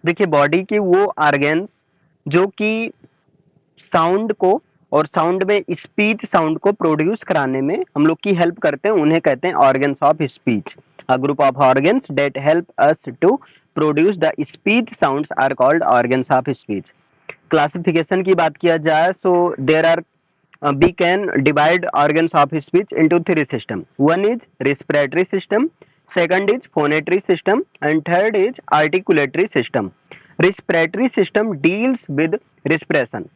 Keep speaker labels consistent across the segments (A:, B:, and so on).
A: देखिए बॉडी के वो ऑर्गन्स जो कि साउंड को और साउंड में स्पीच साउंड को प्रोड्यूस कराने में हम लोग की हेल्प करते हैं, उन्हें कहते हैं organs of speech. A group of organs that help us to produce the speech sounds are called organs of speech. Classification की बात किया जाए so there are we can divide organs of speech into three systems. One is respiratory system, second is phonatory system, and third is articulatory system. Respiratory system deals with respiration.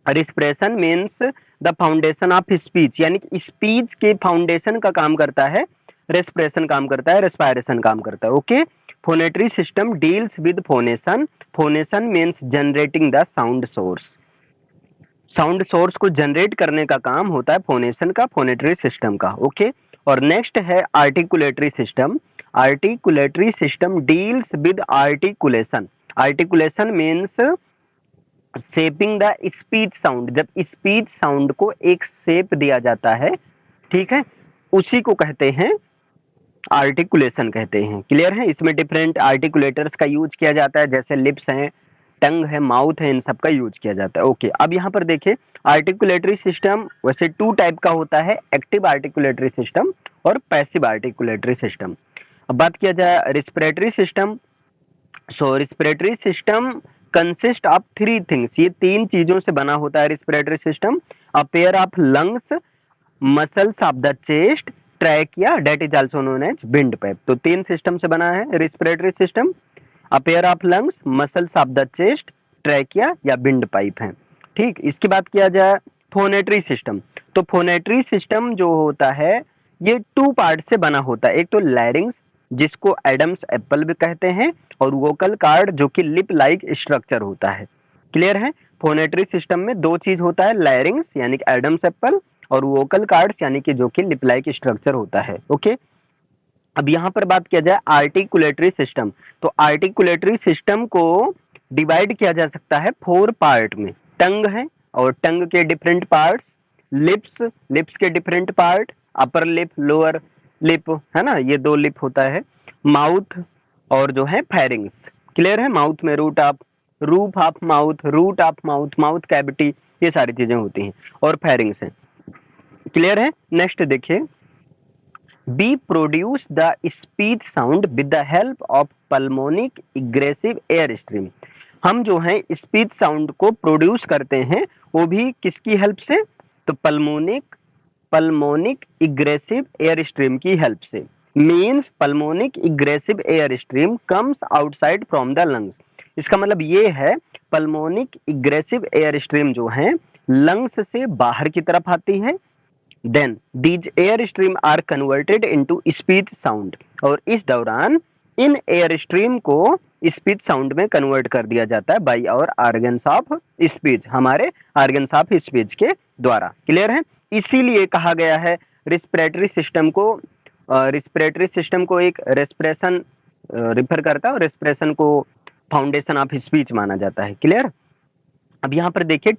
A: Respiration means the foundation of speech, यानी कि speech के foundation का काम करता है, respiration काम करता है, रेस्पायरेशन काम करता है। Okay, phonatory system deals with phonation. Phonation means generating the sound source. Sound source को जनरेट करने का काम होता है फोनेशन का, फोनेटरी सिस्टम का। ओके, और नेक्स्ट है articulatory system. Articulatory system deals with articulation. Articulation means shaping the speech sound. जब स्पीच साउंड को एक शेप दिया जाता है, ठीक है, उसी को कहते हैं आर्टिकुलेशन कहते हैं। क्लियर है? इसमें डिफरेंट आर्टिकुलेटर्स का यूज किया जाता है, जैसे लिप्स हैं, टंग है, माउथ है, इन सब का यूज किया जाता है। ओके, अब यहाँ पर देखिए आर्टिकुलेटरी सिस्टम वैसे टू टाइप का होता है, एक्टिव आर्टिकुलेटरी सिस्टम और पैसिव आर्टिकुलेटरी सिस्टम। अब बात किया जाए respiratory system, so respiratory system consist of three things. ये तीन चीजों से बना होता है respiratory system. A pair of lungs, muscles of the chest, trachea, that is also known as windpipe. तो तीन सिस्टम से बना है respiratory system. A pair of lungs, muscles of the chest, trachea या विंड पाइप है। ठीक, इसकी बात किया जाए फोनेटरी सिस्टम, तो फोनेटरी सिस्टम जो होता है ये टू पार्ट से बना होता है। एक तो लैरिंग्स जिसको एडम्स एप्पल भी कहते हैं, और वोकल कार्ड जो कि लिप लाइक स्ट्रक्चर होता है। क्लियर है? फोनेटरी सिस्टम में दो चीज होता है, लैरिंग्स यानी कि एडम्स एप्पल, और वोकल कार्ड्स यानी कि जो कि लिप लाइक स्ट्रक्चर होता है। ओके, अब यहाँ पर बात किया जाए आर्टिकुलेटरी सिस्टम, तो आर्टिकुलेटरी सिस्टम को डिवाइड किया जा सकता है फोर पार्ट में। टंग है और टंग के डिफरेंट पार्ट्स, लिप्स, लिप्स के different part, upper lip, lower lip, है ना, ये दो लिप होता है, माउथ और जो है फेरिंग्स। क्लियर है? माउथ में roof of mouth, root of mouth, mouth cavity, ये सारी चीजें होती हैं, और फेरिंग्स है। क्लियर है? नेक्स्ट देखिए, we produce the speech sound with the help of pulmonic egressive air stream. हम जो है स्पीच साउंड को प्रोड्यूस करते हैं वो भी किसकी हेल्प से? तो पल्मोनिक इग्रेसिव एयर स्ट्रीम की हेल्प से। Means pulmonic egressive air stream comes outside from the lungs. इसका मतलब ये है पल्मोनिक इग्रेसिव एयर स्ट्रीम जो है लंग्स से बाहर की तरफ आती है। Then these air stream are converted into speech sound, और इस दौरान इन एयर स्ट्रीम को स्पीच साउंड में कन्वर्ट कर दिया जाता है by our organs of speech, हमारे ऑर्गन्स ऑफ स्पीच के द्वारा। क्लियर है? इसीलिए कहा गया है रिस्पिरेटरी सिस्टम को एक रेस्पिरेशन रिफर करता है, और रेस्पिरेशन को फाउंडेशन ऑफ स्पीच माना जाता है। क्लियर? अब यहाँ पर देखिए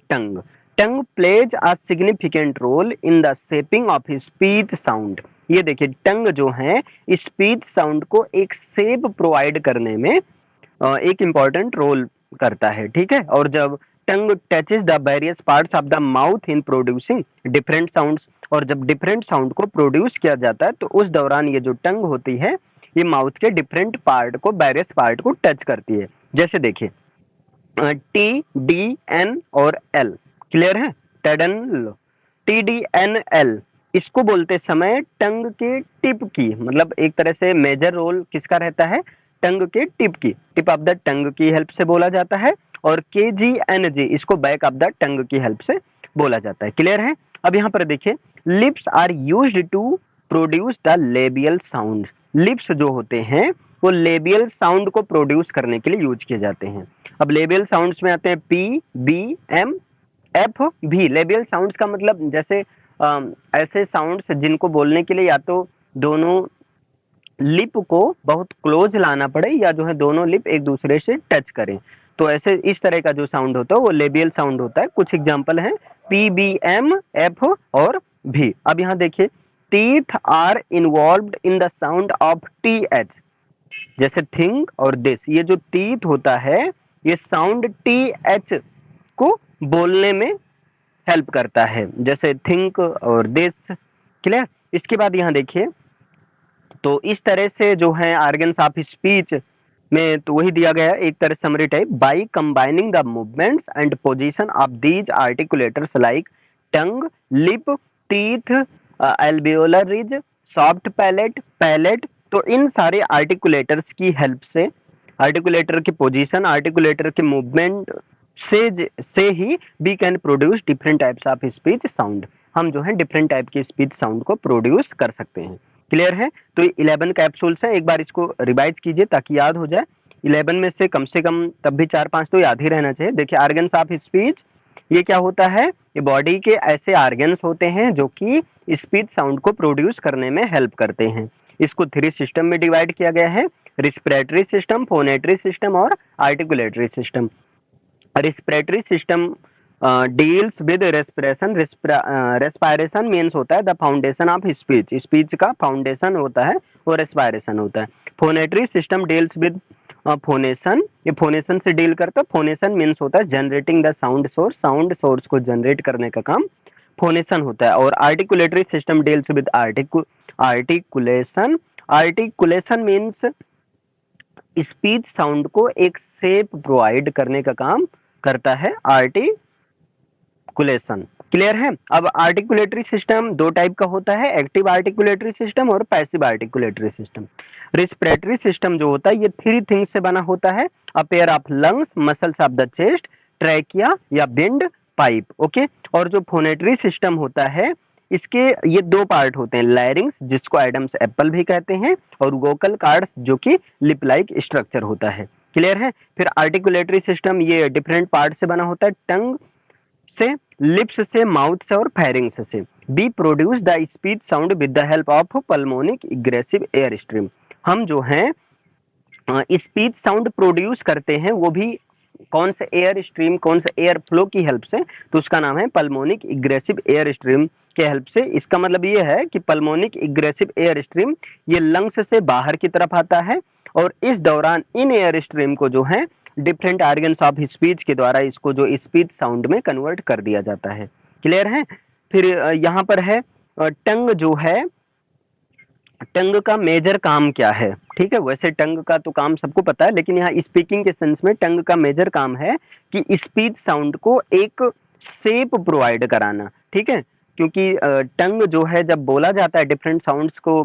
A: tongue plays a significant role in the shaping of speech sound. ये देखिए टंग जो है स्पीच साउंड को एक शेप प्रोवाइड करने में एक इम्पॉर्टेंट रोल करता है। ठीक है? और जब tongue touches the various parts of the mouth in producing different sounds, और जब डिफरेंट साउंड को प्रोड्यूस किया जाता है तो उस दौरान ये जो टंग होती है ये माउथ के डिफरेंट पार्ट को, वेरियस पार्ट को टच करती है। जैसे देखिए टी, डी, एन और एल। क्लियर है? टेडन, टी, डी, एन, एल, इसको बोलते समय टंग के टिप की, मतलब एक तरह से मेजर रोल किसका रहता है? टंग के टिप ऑफ द टंग की हेल्प से बोला जाता है, और के जी एन जी इसको बैक ऑफ द टंग की हेल्प से बोला जाता है। क्लियर है? अब यहाँ पर देखिए lips are used to produce the labial sound. Lips जो होते हैं वो लेबियल साउंड को प्रोड्यूस करने के लिए यूज किए जाते हैं। अब लेबियल साउंड्स में आते हैं पी, बी, एम, एफ, भी। लेबियल साउंड्स का मतलब जैसे ऐसे साउंड्स जिनको बोलने के लिए या तो दोनों लिप को बहुत क्लोज लाना पड़े, या जो है दोनों लिप एक दूसरे से टच करें, तो ऐसे इस तरह का जो साउंड होता है वो लेबियल साउंड होता है। कुछ एग्जांपल हैं पी, बी, एम, एफ और भी। अब यहाँ देखिए teeth are involved in the sound of T H. जैसे थिंक और दिस, ये जो टीथ होता है ये साउंड टी एच को बोलने में हेल्प करता है, जैसे थिंक और दिस। क्लियर। इसके बाद यहाँ देखिए, तो इस तरह से जो है ऑर्गन्स ऑफ स्पीच में तो वही दिया गया है एक तरह summary type, by combining the movements and position of these articulators like tongue, lip, teeth, alveolar ridge, soft palate, palate. तो इन सारे आर्टिकुलेटर्स की हेल्प से, आर्टिकुलेटर की पोजीशन, आर्टिकुलेटर के मूवमेंट से ही we can produce different types of speech sound. हम जो है डिफरेंट टाइप के स्पीच साउंड को प्रोड्यूस कर सकते हैं। क्लियर है। तो 11 कैप्सूल्स हैं, एक बार इसको रिवाइज कीजिए ताकि याद हो जाए। 11 में से कम तब भी 4-5 तो याद ही रहना चाहिए। देखिए ऑर्गन्स ऑफ स्पीच, ये क्या होता है, ये बॉडी के ऐसे ऑर्गन्स होते हैं जो कि स्पीच साउंड को प्रोड्यूस करने में हेल्प करते हैं। इसको 3 सिस्टम में डिवाइड किया गया है, रिस्पिरेटरी सिस्टम, फोनेटरी सिस्टम और articulatory system. Respiratory system deals with respiration, respiration means होता है the foundation of speech, speech का फाउंडेशन होता है वो रेस्पायरेशन होता है। Phonatory system deals with phonation, ये फोनेशन से डील करता है। फोनेशन मीन्स होता है generating the sound source, sound source को जनरेट करने का काम फोनेशन होता है। और articulatory system deals with articulation, articulation means speech sound को एक शेप प्रोवाइड करने का काम करता है आर्टिकुलेशन। क्लियर है। अब आर्टिकुलेटरी सिस्टम 2 टाइप का होता है, एक्टिव आर्टिकुलेटरी सिस्टम और passive articulatory system. Respiratory system जो होता है ये 3 थिंग्स से बना होता है, अ pair of lungs, muscles of the chest, trachea या विंड पाइप। ओके। और जो फोनेटरी सिस्टम होता है इसके ये 2 पार्ट होते हैं, लैरिंग्स जिसको एडम्स एप्पल भी कहते हैं और वोकल कार्ड्स जो कि लिप लाइक स्ट्रक्चर होता है। क्लियर है। फिर आर्टिकुलेटरी सिस्टम ये डिफरेंट पार्ट से बना होता है, टंग से, लिप्स से, माउथ से और फेरिंग्स से। We produce the speech sound with the help of pulmonic egressive air stream. हम जो हैं स्पीच साउंड प्रोड्यूस करते हैं वो भी कौन से एयर स्ट्रीम, कौन से एयर फ्लो की हेल्प से, तो उसका नाम है पल्मोनिक इग्रेसिव एयर स्ट्रीम के हेल्प से। इसका मतलब ये है कि पल्मोनिक इग्रेसिव एयर स्ट्रीम ये लंग्स से बाहर की तरफ आता है और इस दौरान इन एयर स्ट्रीम को जो है डिफरेंट ऑर्गन्स ऑफ स्पीच के द्वारा इसको जो स्पीच साउंड में कन्वर्ट कर दिया जाता है। क्लियर है। फिर यहाँ पर है टंग जो है, टंग का मेजर काम क्या है। ठीक है, वैसे टंग का तो काम सबको पता है, लेकिन यहाँ स्पीकिंग के सेंस में टंग का मेजर काम है कि स्पीच साउंड को एक शेप प्रोवाइड कराना। ठीक है, क्योंकि टंग जो है जब बोला जाता है डिफरेंट साउंड्स को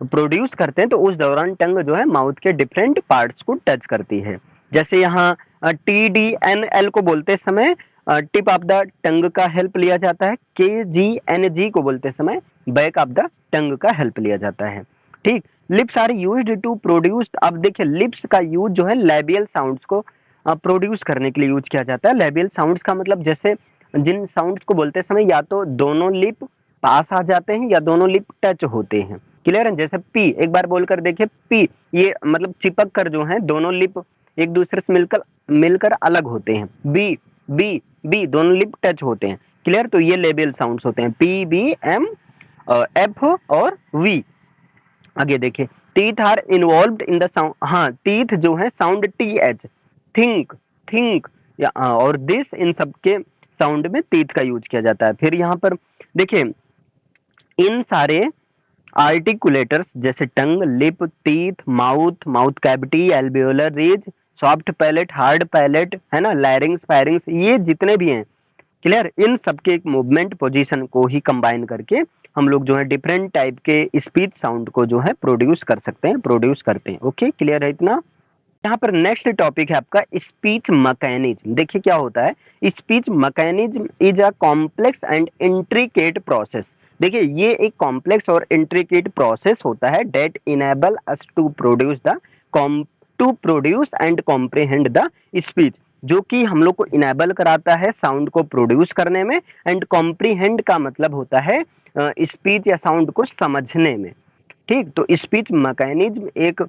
A: प्रोड्यूस करते हैं तो उस दौरान टंग जो है माउथ के डिफरेंट पार्ट्स को टच करती है। जैसे यहाँ TDNL को बोलते समय टिप ऑफ द टंग का हेल्प लिया जाता है, KGNG को बोलते समय बैक ऑफ द टंग का हेल्प लिया जाता है। ठीक। Lips are used to produce, अब देखिए लिप्स का यूज जो है लेबियल साउंड्स को प्रोड्यूस करने के लिए यूज किया जाता है। लेबियल साउंड्स का मतलब जैसे जिन साउंड्स को बोलते समय या तो दोनों लिप पास आ जाते हैं या दोनों लिप टच होते हैं। क्लियर है। जैसे पी, एक बार बोलकर देखिए पी, ये मतलब चिपक कर जो है दोनों लिप एक दूसरे से मिलकर अलग होते हैं। बी बी बी दोनों लिप टच होते हैं। क्लियर। तो ये लेबियल साउंड्स होते हैं, पी बी एम एफ और वी। आगे देखिए, teeth are involved in the sound, हाँ टीथ जो है साउंड TH, थिंक थिंक या और दिस, इन सब के साउंड में टीथ का यूज किया जाता है। फिर यहाँ पर देखिए इन सारे आर्टिकुलेटर्स जैसे tongue, lip, teeth, mouth, mouth cavity, alveolar ridge, soft palate, hard palate, है ना, लैरिंग्स, पैरिंग्स, ये जितने भी हैं, क्लियर, इन सबके एक मूवमेंट पोजीशन को ही कंबाइन करके हम लोग जो है डिफरेंट टाइप के स्पीच साउंड को जो है प्रोड्यूस कर सकते हैं, प्रोड्यूस करते हैं। ओके, क्लियर है इतना। यहाँ पर नेक्स्ट टॉपिक है आपका स्पीच मैकेनिज्म। देखिए क्या होता है, speech mechanism is a complex and intricate process. देखिए ये एक कॉम्प्लेक्स और इंट्रिकेट प्रोसेस होता है that enable us to produce and comprehend the speech, जो कि हम लोग को इनेबल कराता है साउंड को प्रोड्यूस करने में, एंड कॉम्प्रिहेंड का मतलब होता है स्पीच या साउंड को समझने में। ठीक। तो स्पीच मैकेनिज्म एक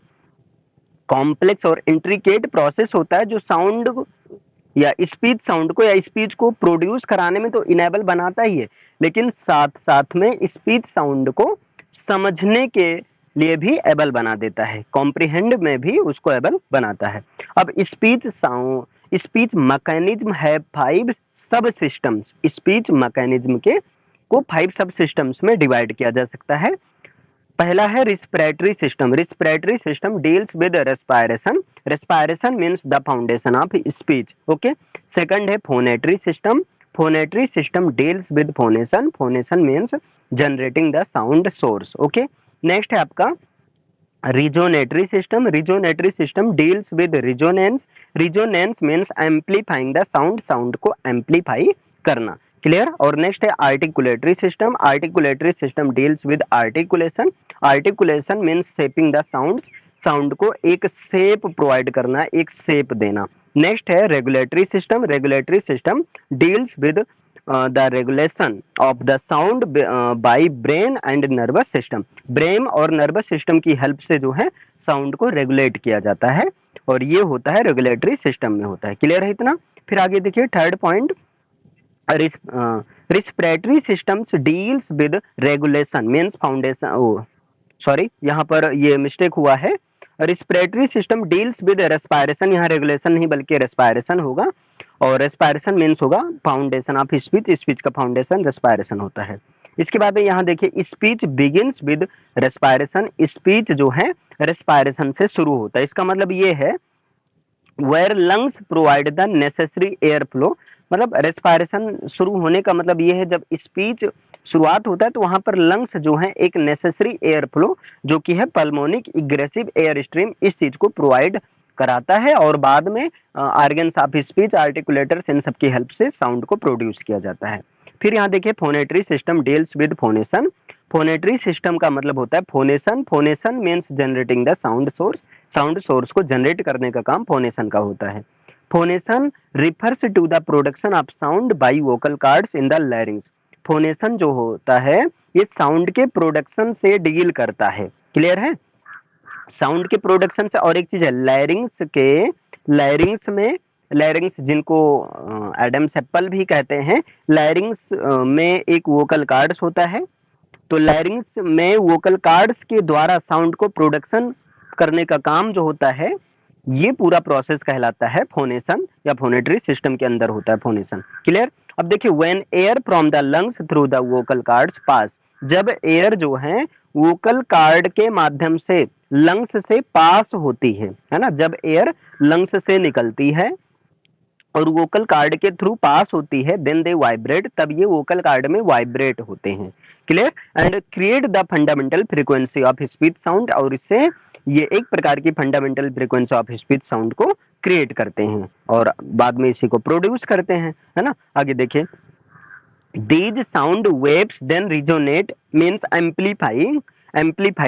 A: कॉम्प्लेक्स और इंट्रिकेट प्रोसेस होता है जो साउंड या स्पीच साउंड को या स्पीच को प्रोड्यूस कराने में तो इनेबल बनाता ही है, लेकिन साथ साथ में स्पीच साउंड को समझने के लिए भी एबल बना देता है, कॉम्प्रिहेंड में भी उसको एबल बनाता है। अब स्पीच मैकेनिज्म है 5 सब सिस्टम्स, स्पीच मैकेनिज्म के को 5 सब सिस्टम्स में डिवाइड किया जा सकता है। पहला है respiratory system. Respiratory system deals with respiration, respiration means the foundation of speech, okay. Second है phonatory system, phonatory system deals with phonation, phonation means generating the sound source, okay. Next है आपका resonatory system, resonatory system deals with resonance, resonance means amplifying the sound, sound को amplify करना, clear. और next है articulatory system, articulatory system deals with articulation, articulation means shaping the sound, sound को एक shape provide करना, एक shape देना। Next है regulatory system, regulatory system deals with the regulation of the sound bye brain and nervous system, brain और nervous system की help से जो है साउंड को रेगुलेट किया जाता है, और ये होता है रेगुलेटरी सिस्टम में होता है, क्लियर है इतना। फिर आगे देखिए third point, respiratory systems deals with regulation means foundation, sorry यहाँ पर ये मिस्टेक हुआ है, respiratory system deals with respiration, यहाँ रेगुलेशन नहीं बल्कि रेस्पिरेशन होगा, और रेस्पिरेशन मीन्स होगा फाउंडेशन ऑफ स्पीच, स्पीच का फाउंडेशन रेस्पिरेशन होता है। इसके बाद में यहाँ देखिए speech begins with respiration, speech जो है रेस्पिरेशन से शुरू होता है, इसका मतलब ये है where lungs provide the necessary air flow, मतलब रेस्पिरेशन शुरू होने का मतलब ये है जब स्पीच शुरुआत होता है तो वहां पर लंग्स जो है एक नेसेसरी एयर फ्लो जो कि है पल्मोनिक इग्रेसिव एयर स्ट्रीम, इस चीज को प्रोवाइड कराता है, और बाद में ऑर्गन्स ऑफ स्पीच आर्टिकुलेटर्स इन सब की हेल्प से साउंड को प्रोड्यूस किया जाता है। फिर यहाँ देखिए phonatory system deals with phonation, phonatory system का मतलब होता है phonation, phonation means generating the sound source, sound source को जनरेट करने का काम फोनेशन का होता है। Phonation refers to the production of sound by vocal cords in the larynx, phonation जो होता है ये साउंड के प्रोडक्शन से डील करता है, क्लियर है, साउंड के प्रोडक्शन से। और एक चीज है लैरिंग्स के, लैरिंग्स में, लैरिंग्स जिनको एडम्स एप्पल भी कहते हैं, लैरिंग्स में एक वोकल कॉर्ड्स होता है, तो लैरिंग्स में वोकल कॉर्ड्स के द्वारा साउंड को प्रोडक्शन करने का काम जो होता है ये पूरा प्रोसेस कहलाता है फोनेशन, या फोनेटरी सिस्टम के अंदर होता है फोनेशन, क्लियर। अब देखिए when air from the lungs through the vocal cords pass, जब एयर जो है वोकल कॉर्ड के माध्यम से लंग्स से पास होती है ना, जब एयर लंग्स से निकलती है और वोकल कार्ड के थ्रू पास होती है, देन दे वाइब्रेट, तब ये वोकल कार्ड में वाइब्रेट होते हैं, clear, and create the fundamental frequency of speech sound, और इससे ये एक प्रकार की fundamental frequency of speech sound को क्रिएट करते हैं और बाद में इसी को प्रोड्यूस करते हैं, है ना। आगे देखिए these sound waves then resonate means amplify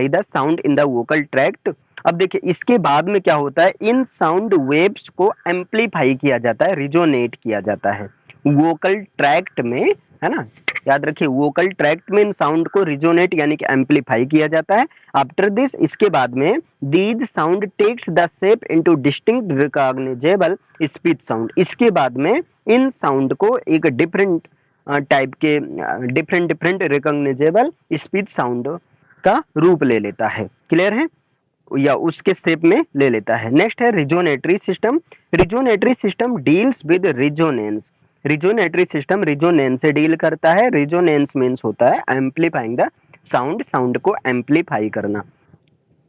A: the sound in the vocal tract। अब देखिए इसके बाद में क्या होता है, इन साउंड वेव्स को एम्पलीफाई किया जाता है, रिजोनेट किया जाता है वोकल ट्रैक्ट में, है ना, याद रखिए वोकल ट्रैक्ट में इन साउंड को रिजोनेट यानी कि एम्पलीफाई किया जाता है। आफ्टर दिस, इसके बाद में these sound takes the shape into distinct recognizable speech sound, इसके बाद में इन साउंड को एक डिफरेंट टाइप के डिफरेंट रिकॉग्निजेबल स्पीच साउंड का रूप ले लेता है, क्लियर है, या उसके शेप में ले लेता है। नेक्स्ट है resonatory system, resonatory system deals with resonance, resonatory system resonance से डील करता है, रिजोनेंस मीन्स होता है एम्पलीफाइंग द साउंड, साउंड को एम्पलीफाई करना,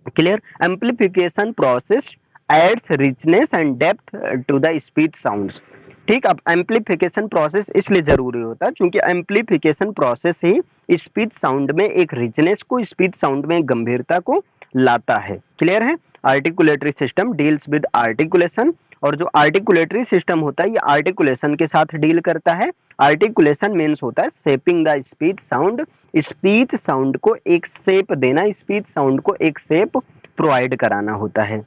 A: clear. Amplification process adds richness and depth to the speech sounds, ठीक। अब एम्पलीफिकेशन प्रोसेस इसलिए जरूरी होता है क्योंकि एम्पलीफिकेशन प्रोसेस ही स्पीच साउंड में एक रिचनेस को, स्पीच साउंड में गंभीरता को लाता है, क्लियर है। Articulatory system deals with articulation, और जो आर्टिकुलेटरी सिस्टम होता है ये आर्टिकुलेशन के साथ डील करता है। आर्टिकुलेशन मीन्स होता है shaping the speech sound, speech sound को एक शेप देना, स्पीच साउंड को एक शेप प्रोवाइड कराना होता है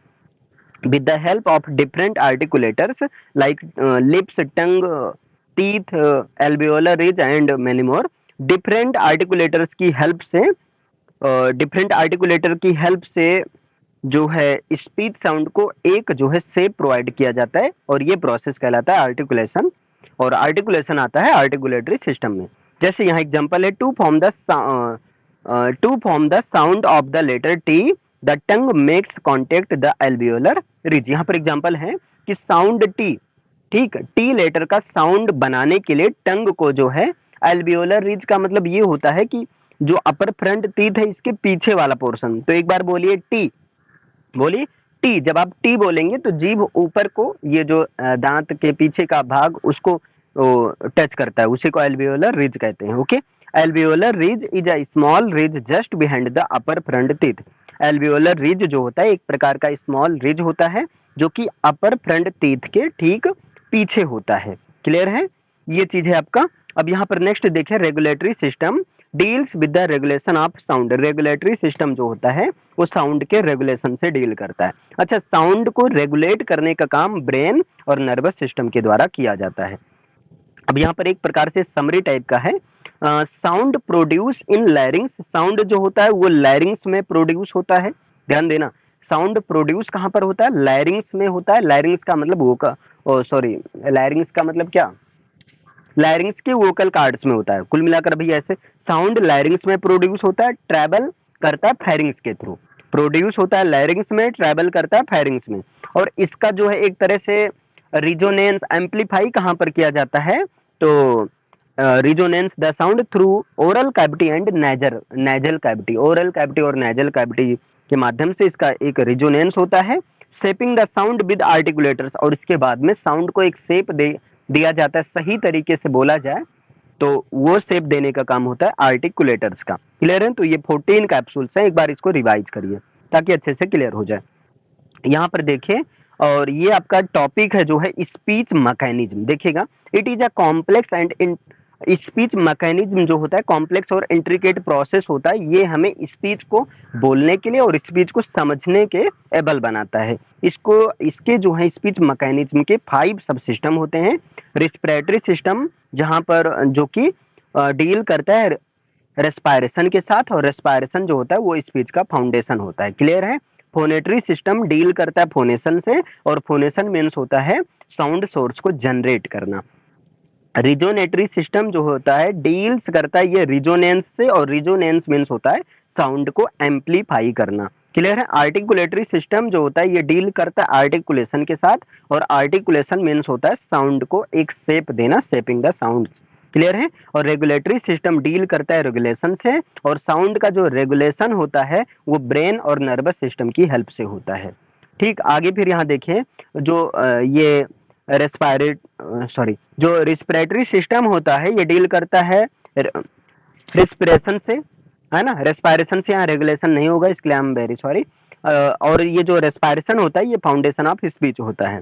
A: with the help of different articulators like lips, tongue, teeth, alveolar ridge and many more। different articulators की हेल्प से, डिफरेंट आर्टिकुलेटर की हेल्प से जो है स्पीच साउंड को एक जो है शेप प्रोवाइड किया जाता है, और ये प्रोसेस कहलाता है आर्टिकुलेशन, और आर्टिकुलेशन आता है आर्टिकुलेटरी सिस्टम में। जैसे यहाँ एग्जांपल है to form the to form the sound of the letter T the tongue makes contact the alveolar ridge. यहाँ पर एग्जाम्पल है कि साउंड टी, ठीक, टी लेटर का साउंड बनाने के लिए टंग को जो है, एल्वियोलर रिज का मतलब ये होता है कि जो अपर फ्रंट टीथ है इसके पीछे वाला पोर्शन। तो एक बार बोलिए टी, बोलिए टी। जब आप टी बोलेंगे तो जीभ ऊपर को, ये जो दांत के पीछे का भाग उसको टच करता है, उसी को एल्वियोलर रिज कहते हैं। Okay, alveolar ridge is a small ridge just behind the upper front teeth. Alveolar ridge जो होता है एक प्रकार का स्मॉल रिज होता है जो कि अपर फ्रंट टीथ के ठीक पीछे होता है। क्लियर है, ये चीज है आपका। अब यहाँ पर नेक्स्ट देखें, regulatory system deals with the regulation of sound. Regulatory system जो होता है वो साउंड के रेगुलेशन से डील करता है। अच्छा, साउंड को रेगुलेट करने का काम ब्रेन और नर्वस सिस्टम के द्वारा किया जाता है। अब यहाँ पर एक प्रकार से समरी टाइप का है। Sound produce in लैरिंग्स। साउंड जो होता है वो लैरिंग्स में प्रोड्यूस होता है। ध्यान देना, साउंड प्रोड्यूस कहाँ पर होता है? लैरिंग्स में होता है। लैरिंग्स का मतलब लैरिंग्स का मतलब क्या? लैरिंग्स के वोकल कार्ड्स में होता है। कुल मिलाकर भैया ऐसे साउंड लैरिंग्स में प्रोड्यूस होता है, ट्रैवल करता है फेरिंग्स के थ्रू। प्रोड्यूस होता है लैरिंग्स में, ट्रैवल करता है फेरिंग्स में। और इसका जो है एक तरह से रिजोनेंस एम्पलीफाई कहाँ पर किया जाता है? तो resonance the sound through oral cavity and nasal cavity. Oral cavity और नेजल कैविटी के माध्यम से इसका एक रिजोनेंस होता है। Shaping the sound with articulators, और इसके बाद में साउंड को एक शेप दिया जाता है, सही तरीके से बोला जाए तो वो शेप देने का काम होता है आर्टिकुलेटर्स का। क्लियर है? तो ये 14 कैप्सूल्स हैं, एक बार इसको रिवाइज करिए ताकि अच्छे से क्लियर हो जाए। यहाँ पर देखिए, और ये आपका टॉपिक है जो है स्पीच मैकेनिज्म। देखिएगा, it is a complex and speech mechanism जो होता है कॉम्प्लेक्स और इंट्रिकेट प्रोसेस होता है। ये हमें स्पीच को बोलने के लिए और स्पीच को समझने के एबल बनाता है। इसके जो है स्पीच मैकेनिज्म के 5 सब सिस्टम होते हैं। रिस्पिरेटरी सिस्टम, जहाँ पर जो कि डील करता है रेस्पायरेशन के साथ, और रेस्पायरेशन जो होता है वो स्पीच का फाउंडेशन होता है। क्लियर है? फोनेटरी सिस्टम डील करता है फोनेशन से, और फोनेशन मीन्स होता है साउंड सोर्स को जनरेट करना। रिजोनेटरी सिस्टम जो होता है डील्स करता है ये रिजोनेंस से, और रिजोनेंस मीन्स होता है साउंड को एम्पलीफाई करना। क्लियर है? आर्टिकुलेटरी सिस्टम जो होता है ये डील करता है आर्टिकुलेशन के साथ, और आर्टिकुलेशन मीन्स होता है साउंड को एक शेप देना, शेपिंग द साउंड। क्लियर है? और रेगुलेटरी सिस्टम डील करता है रेगुलेशन से, और साउंड का जो रेगुलेशन होता है वो ब्रेन और नर्वस सिस्टम की हेल्प से होता है। ठीक, आगे फिर यहाँ देखें, जो ये जो रिस्पिरेटरी सिस्टम होता है ये डील करता है रिस्पिरेशन से, है ना? रेस्पायरेशन से यहाँ रेगुलेशन नहीं होगा, इसके लिए आई एम वेरी सॉरी। और ये जो रेस्पायरेशन होता है ये फाउंडेशन ऑफ स्पीच होता है।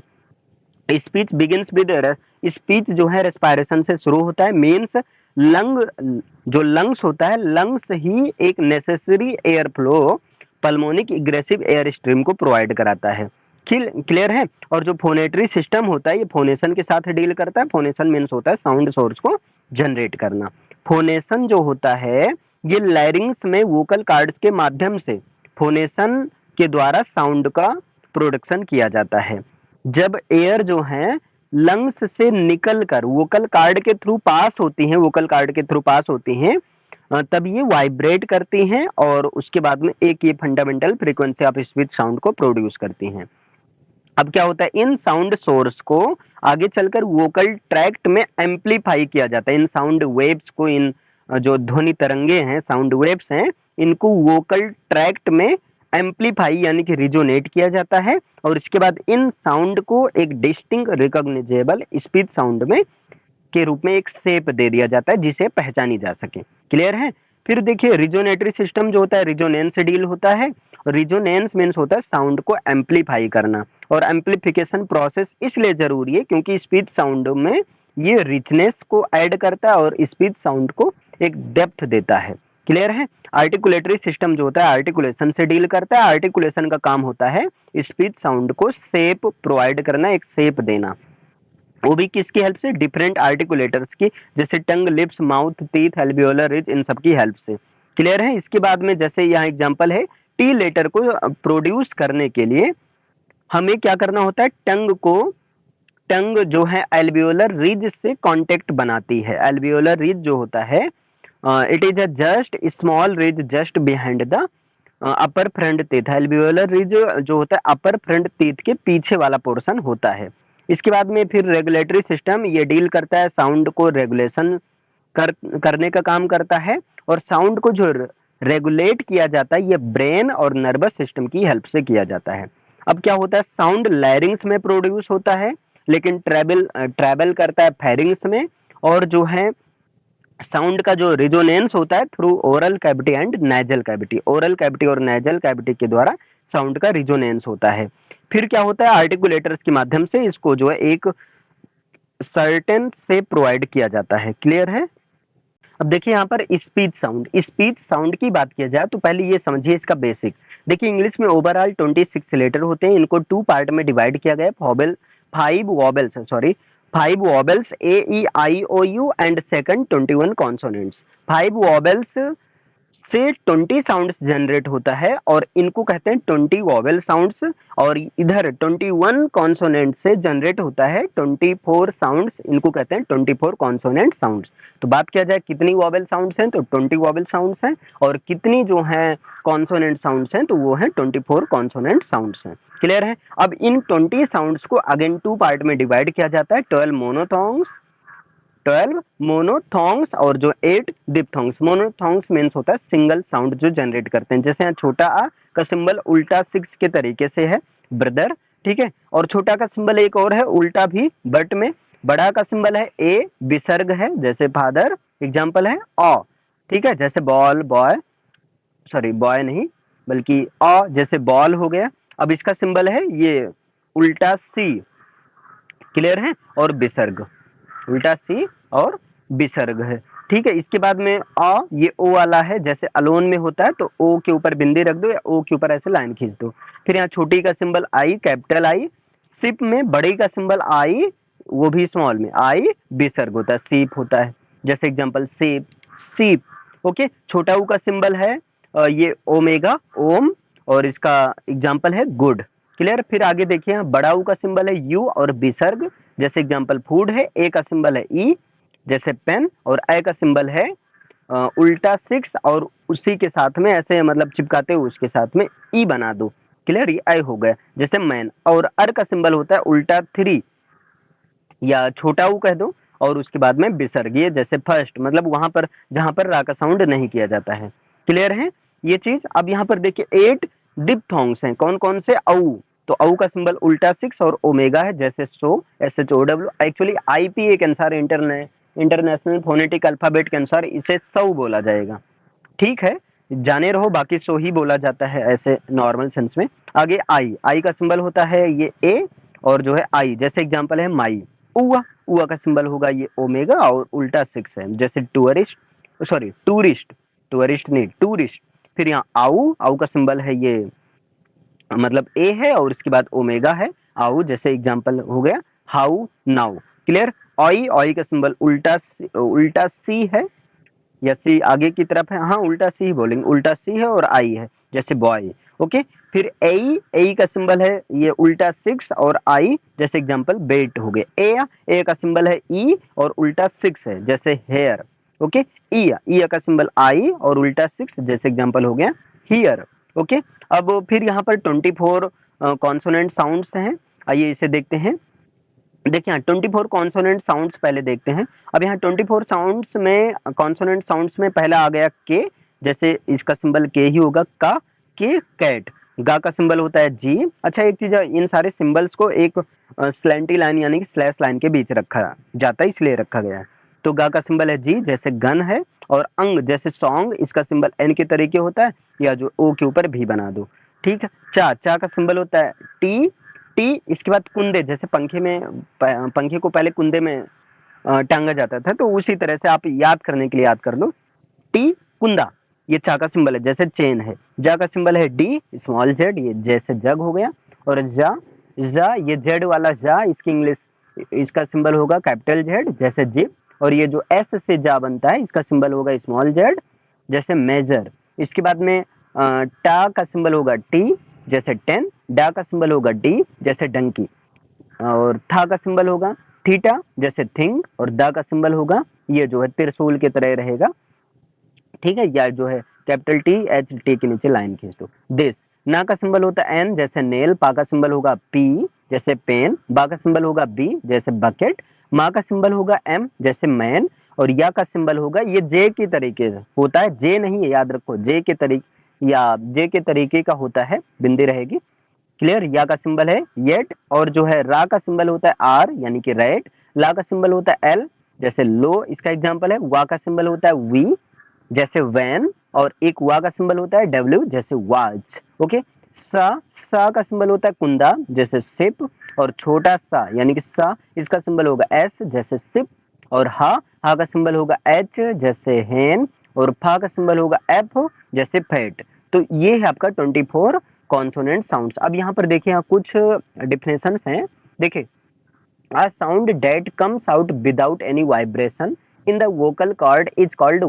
A: स्पीच बिगिंस विद, स्पीच जो है रेस्पायरेशन से शुरू होता है। मीन्स जो लंग्स होता है, लंग्स ही एक necessary air flow pulmonic aggressive air stream को प्रोवाइड कराता है। क्लियर है? और जो फोनेटरी सिस्टम होता है ये फोनेशन के साथ डील करता है। फोनेशन मीन्स होता है साउंड सोर्स को जनरेट करना। फोनेशन जो होता है ये लैरिंग्स में वोकल कार्ड्स के माध्यम से फोनेशन के द्वारा साउंड का प्रोडक्शन किया जाता है। जब एयर जो है लंग्स से निकलकर वोकल कार्ड के थ्रू पास होती हैं, वोकल कार्ड के थ्रू पास होती हैं, तब ये वाइब्रेट करती हैं, और उसके बाद में एक ये fundamental frequency of speech sound को प्रोड्यूस करती हैं। अब क्या होता है, इन साउंड सोर्स को आगे चलकर वोकल ट्रैक्ट में एम्पलीफाई किया जाता है। इन साउंड वेव्स को, इन जो ध्वनि तरंगे हैं, साउंड वेव्स हैं, इनको वोकल ट्रैक्ट में एम्पलीफाई यानी कि रिजोनेट किया जाता है, और इसके बाद इन साउंड को एक डिस्टिंक्ट रिकॉग्निजेबल स्पीच साउंड में के रूप में एक शेप दे दिया जाता है जिसे पहचानी जा सके। क्लियर है? फिर देखिए, रिजोनेटरी सिस्टम जो होता है रिजोनेंस से डील होता है। रिजोनेंस मीन्स होता है साउंड को एम्पलीफाई करना, और एम्पलीफिकेशन प्रोसेस इसलिए जरूरी है क्योंकि स्पीच साउंड में ये रिचनेस को ऐड करता है और स्पीच साउंड को एक डेप्थ देता है। क्लियर है? आर्टिकुलेटरी सिस्टम जो होता है आर्टिकुलेशन से डील करता है। आर्टिकुलेशन का काम होता है स्पीच साउंड को शेप प्रोवाइड करना, एक शेप देना, वो भी किसकी हेल्प से? डिफरेंट आर्टिकुलेटर्स की, जैसे tongue, lips, mouth, teeth, alveolar ridge, इन सब की हेल्प से। क्लियर है? इसके बाद में जैसे यहाँ एग्जांपल है, टी लेटर को प्रोड्यूस करने के लिए हमें क्या करना होता है? टंग जो है एल्वियोलर रिज से कांटेक्ट बनाती है। एल्वियोलर रिज जो होता है it is a just small ridge just behind the upper front teeth. Alveolar ridge जो होता है अपर फ्रंट टीथ के पीछे वाला पोर्शन होता है। इसके बाद में फिर रेगुलेटरी सिस्टम, ये डील करता है साउंड को रेगुलेशन करने का काम करता है, और साउंड को जो रेगुलेट किया जाता है ये ब्रेन और नर्वस सिस्टम की हेल्प से किया जाता है। अब क्या होता है, साउंड लैरिंग्स में प्रोड्यूस होता है, लेकिन ट्रैवल करता है फेरिंग्स में, और जो है साउंड का जो रिजोनेंस होता है through oral cavity and nasal cavity. Oral cavity और नेजल कैविटी के द्वारा साउंड का रिजोनेंस होता है। फिर क्या होता है, आर्टिकुलेटर्स के माध्यम से इसको जो है एक सर्टेन से प्रोवाइड किया जाता है। क्लियर है। अब देखिए यहाँ पर स्पीच साउंड की बात किया जाए तो पहले ये समझिए इसका बेसिक। देखिए इंग्लिश में ओवरऑल 26 लेटर होते हैं, इनको 2 पार्ट में डिवाइड किया गया है। 5 vowels A E I O U and second 21 consonants. 5 vowels से 20 साउंड्स जनरेट होता है और इनको कहते हैं 20 वॉवेल साउंड्स, और इधर 21 कॉन्सोनेंट से जनरेट होता है 24 साउंड्स, इनको कहते हैं 24 कॉन्सोनेंट साउंड्स। तो बात किया जाए कितनी वॉवेल साउंड्स हैं तो 20 वॉवेल साउंड्स हैं, और कितनी जो हैं कॉन्सोनेंट साउंड्स हैं तो वो हैं 24 कॉन्सोनेंट साउंड्स हैं। क्लियर है। अब इन 20 साउंड्स को अगेन 2 पार्ट में डिवाइड किया जाता है, 12 मोनोथोंग्स और जो 8 डिप्थोंग्स। मोनोथोंग्स मीन्स होता है सिंगल साउंड जो जनरेट करते हैं, जैसे यहाँ छोटा आ का सिंबल उल्टा 6 के तरीके से है ब्रदर, ठीक है, और छोटा का सिंबल एक और है उल्टा भी बट में। बड़ा का सिंबल है ए, विसर्ग है जैसे फादर, एग्जाम्पल है अ, ठीक है, जैसे बॉल बॉय, सॉरी बॉय नहीं बल्कि अ जैसे बॉल हो गया। अब इसका सिंबल है ये उल्टा सी। क्लियर है। और विसर्ग, उल्टा सी और विसर्ग है, ठीक है। इसके बाद में अ, ये ओ वाला है, जैसे अलोन में होता है तो ओ के ऊपर बिंदी रख दो या ओ के ऊपर ऐसे लाइन खींच दो। फिर यहाँ छोटी का सिंबल आई, कैपिटल आई। सिप में बड़ी का सिंबल आई, वो भी स्मॉल में आई, विसर्ग होता है, सीप होता है, जैसे एग्जांपल सेप, सीप। ओके। छोटा ऊ का सिंबल है ये ओमेगा, ओम, और इसका एग्जांपल है गुड। क्लियर। फिर आगे देखिए यहाँ बड़ा ऊ का सिंबल है यू और विसर्ग, जैसे एग्जांपल फूड है। ए का सिंबल है ई जैसे पेन, और ए का सिंबल है उल्टा 6 और उसी के साथ में ऐसे मतलब चिपकाते हुए उसके साथ में ई बना दो। क्लियर। ये आई हो गया जैसे मैन। और अर का सिंबल होता है उल्टा 3 या छोटा ऊ कह दो, और उसके बाद में विसर्गीय जैसे फर्स्ट, मतलब वहां पर जहां पर रा का साउंड नहीं किया जाता है। क्लियर है ये चीज। अब यहाँ पर देखिए 8 डिप्थोंग्स हैं, कौन कौन से, औ। तो औ का सिंबल उल्टा 6 और ओमेगा है, जैसे सो, SHOW। एक्चुअली IP के अनुसार इंटरनेशनल फोनेटिक अल्फाबेट के अनुसार इसे सौ बोला जाएगा, ठीक है, जाने रहो, बाकी सो ही बोला जाता है ऐसे नॉर्मल सेंस में। आगे आई का सिंबल होता है ये ए, और जो है आई जैसे एग्जांपल है माई। उआ का सिंबल होगा ये ओमेगा और उल्टा 6 है, जैसे टूरिस्ट नहीं टूरिस्ट। फिर यहाँ आऊ का सिंबल है ये मतलब ए है और इसके बाद ओमेगा है, आऊ जैसे एग्जांपल हो गया हाउ, नाउ। क्लियर। ऑई का सिंबल उल्टा सी है, या सी आगे की तरफ है, हाँ उल्टा सी ही बोलेंगे, उल्टा सी है और आई है जैसे बॉय। ओके। फिर ए का सिंबल है ये उल्टा 6 और आई, जैसे एग्जांपल बेट हो गए। ए का सिंबल है ई और उल्टा 6 है, जैसे हेयर। ओके। ई का सिंबल आई और उल्टा 6, जैसे एग्जांपल हो गया हियर। ओके। अब फिर यहाँ पर 24 कॉन्सोनेंट साउंड्स हैं, आइए इसे देखते हैं। देखिए यहाँ 24 कॉन्सोनेंट साउंड्स पहले देखते हैं। अब यहाँ 24 साउंड्स में कॉन्सोनेंट साउंड्स में पहला आ गया के, जैसे इसका सिंबल के ही होगा, का, के, कैट। गा का सिंबल होता है जी। अच्छा एक चीज, इन सारे सिंबल्स को एक स्लैंटी लाइन यानी कि स्लैश लाइन के बीच रखा जाता है, इसलिए रखा गया है। तो गा का सिंबल है जी जैसे गन है, और अंग जैसे सॉन्ग, इसका सिंबल एन के तरीके होता है, या जो ओ के ऊपर भी बना दो, ठीक है। चा का सिंबल होता है टी, इसके बाद कुंदे, जैसे पंखे को पहले कुंदे में टांगा जाता था, तो उसी तरह से आप याद करने के लिए याद कर लो, टी कुंदा, ये चा का सिंबल है जैसे चेन है। जा का सिंबल है डी स्मॉल जेड, ये जैसे जग हो गया। और जा ये जेड वाला जा, इसकी इंग्लिश इसका सिंबल होगा कैपिटल जेड जैसे जिप। और ये जो एस से जा बनता है इसका सिंबल होगा स्मॉल जेड जैसे मेजर। इसके बाद में टा का सिंबल होगा टी जैसे 10, डा का सिंबल होगा डी जैसे डंकी, और था का सिंबल होगा थीटा जैसे थिंग, और दा का सिंबल होगा ये जो है त्रिशूल की तरह रहेगा, ठीक है, या जो है कैपिटल टी एच टी के नीचे लाइन खींच दो। दिस, ना का सिंबल होता है एन जैसे नेल, पा का सिंबल होगा पी जैसे पेन, बा का सिंबल होगा बी जैसे बकेट, माँ का सिंबल होगा एम जैसे मैन, और या का सिंबल होगा ये जे के तरीके से होता है, जे नहीं है याद रखो, जे के तरीके या जे के तरीके का होता है, बिंदी रहेगी। क्लियर, या का सिंबल है येट, और जो है रा का सिंबल होता है आर यानी कि रेट, ला का सिंबल होता है एल जैसे लो, इसका एग्जांपल है, वा का सिंबल होता है वी जैसे वैन, और एक वा का सिंबल होता है डब्ल्यू जैसे वाच। ओके, सा का सिंबल होता है कुंदा जैसे सिप, और छोटा सा यानी कि सा इसका सिंबल होगा एस जैसे सिप, और हा का सिंबल होगा एच जैसे हैन, और फा का सिंबल होगा एफ जैसे फैट। तो ये है आपका 24 कॉन्सोनेंट साउंड्स। अब यहाँ पर देखिए, यहाँ कुछ डिफिनेशंस हैं। देखिए, a sound that comes out without any vibration in the vocal cord is called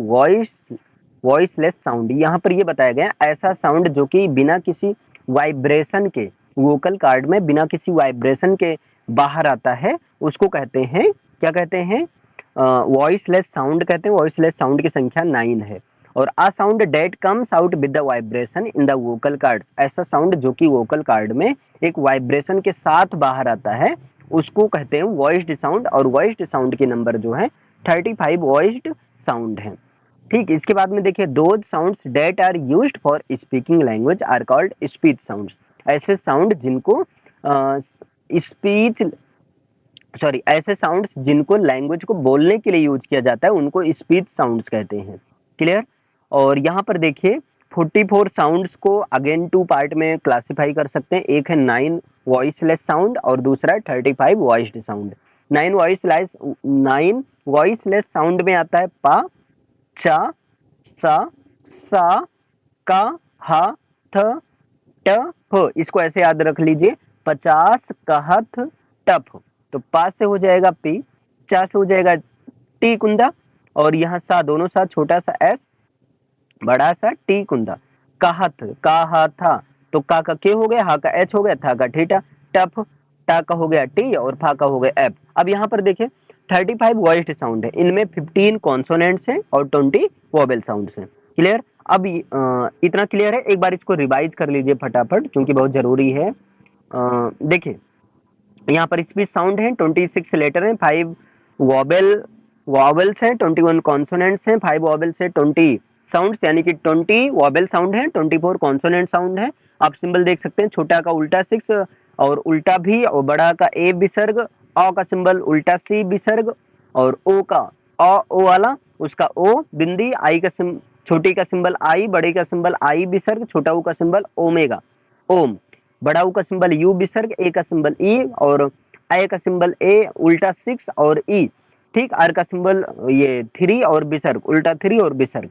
A: voiceless sound. यहाँ पर ये बताया गया ऐसा साउंड जो कि बिना किसी वाइब्रेशन के वोकल कार्ड में बिना किसी वाइब्रेशन के बाहर आता है, उसको कहते हैं, क्या कहते हैं, वॉइसलेस साउंड कहते हैं। वॉइसलेस साउंड की संख्या 9 है। और a sound that comes out with the vibration in the vocal cord, ऐसा साउंड जो कि वोकल कार्ड में एक वाइब्रेशन के साथ बाहर आता है, उसको कहते हैं वॉइस्ड साउंड। और वॉइस्ड साउंड के नंबर जो है 35 वॉइस्ड साउंड है। ठीक, इसके बाद में देखिए, those sounds that are used for speaking language are called speech sounds. ऐसे साउंड जिनको स्पीच ऐसे साउंड्स जिनको लैंग्वेज को बोलने के लिए यूज किया जाता है उनको स्पीच साउंड्स कहते हैं। क्लियर। और यहाँ पर देखिए 44 साउंड्स को अगेन 2 पार्ट में क्लासिफाई कर सकते हैं। एक है 9 वॉइसलेस साउंड और दूसरा है 35 वॉइस्ड साउंड। 9 वॉइसलेस साउंड में आता है पा, चा, सा, का, हा, थ, ट, ह। इसको ऐसे याद रख लीजिए, 50 कहत टफ। तो पा से हो जाएगा पी, चा से हो जाएगा टी कुंदा, और यहाँ सा, दोनों सा, छोटा सा एस, बड़ा सा टी कुंदा। कहत, का हा था, तो का के हो गया, हा का एच हो गया, था का थीटा, टफ, टा का हो गया टी, और फा का हो गया एफ। अब यहाँ पर देखिए 35 वॉइस्ड साउंड है, इनमें 15 कॉन्सोनेंट्स हैं और 20 वोवेल साउंड्स हैं। क्लियर। अब इतना क्लियर है, एक बार इसको रिवाइज कर लीजिए फटाफट क्योंकि बहुत जरूरी है। देखिए यहाँ पर स्पीच साउंड है, 26 लेटर हैं, 5 वॉवेल्स हैं, 21 कॉन्सोनेंट्स हैं, 5 वॉवेल्स है, 20 साउंड्स, यानी कि 20 वॉवेल साउंड है, 24 कॉन्सोनेंट साउंड है। आप सिंबल देख सकते हैं, छोटा का उल्टा 6 और उल्टा भी, और बड़ा का ए विसर्ग, अ का सिंबल उल्टा सी विसर्ग, और ओ का ओ वाला उसका ओ बिंदी, आई का छोटी का सिंबल आई, बड़े का सिंबल आई विसर्ग, छोटा ऊ का सिंबल ओमेगा ओम, बड़ा ऊ का सिंबल यू विसर्ग, ए का सिंबल ई, और ए का सिंबल ए उल्टा 6 और ई। ठीक, आर का सिंबल ये 3 और विसर्ग उल्टा 3 और विसर्ग।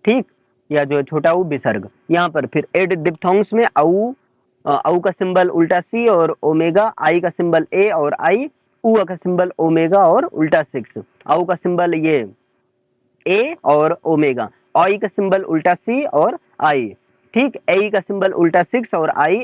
A: ठीक, या जो छोटा ऊ विसर्ग। यहाँ पर फिर 8 डिप्थोंग्स में औ का सिंबल उल्टा सी और ओमेगा, आई का सिंबल ए और आई, ऊ का सिंबल ओमेगा और उल्टा 6, औ का सिंबल ये ए और ओमेगा, आई का सिंबल उल्टा सी और आई। ठीक, ए का सिंबल उल्टा 6 और आई,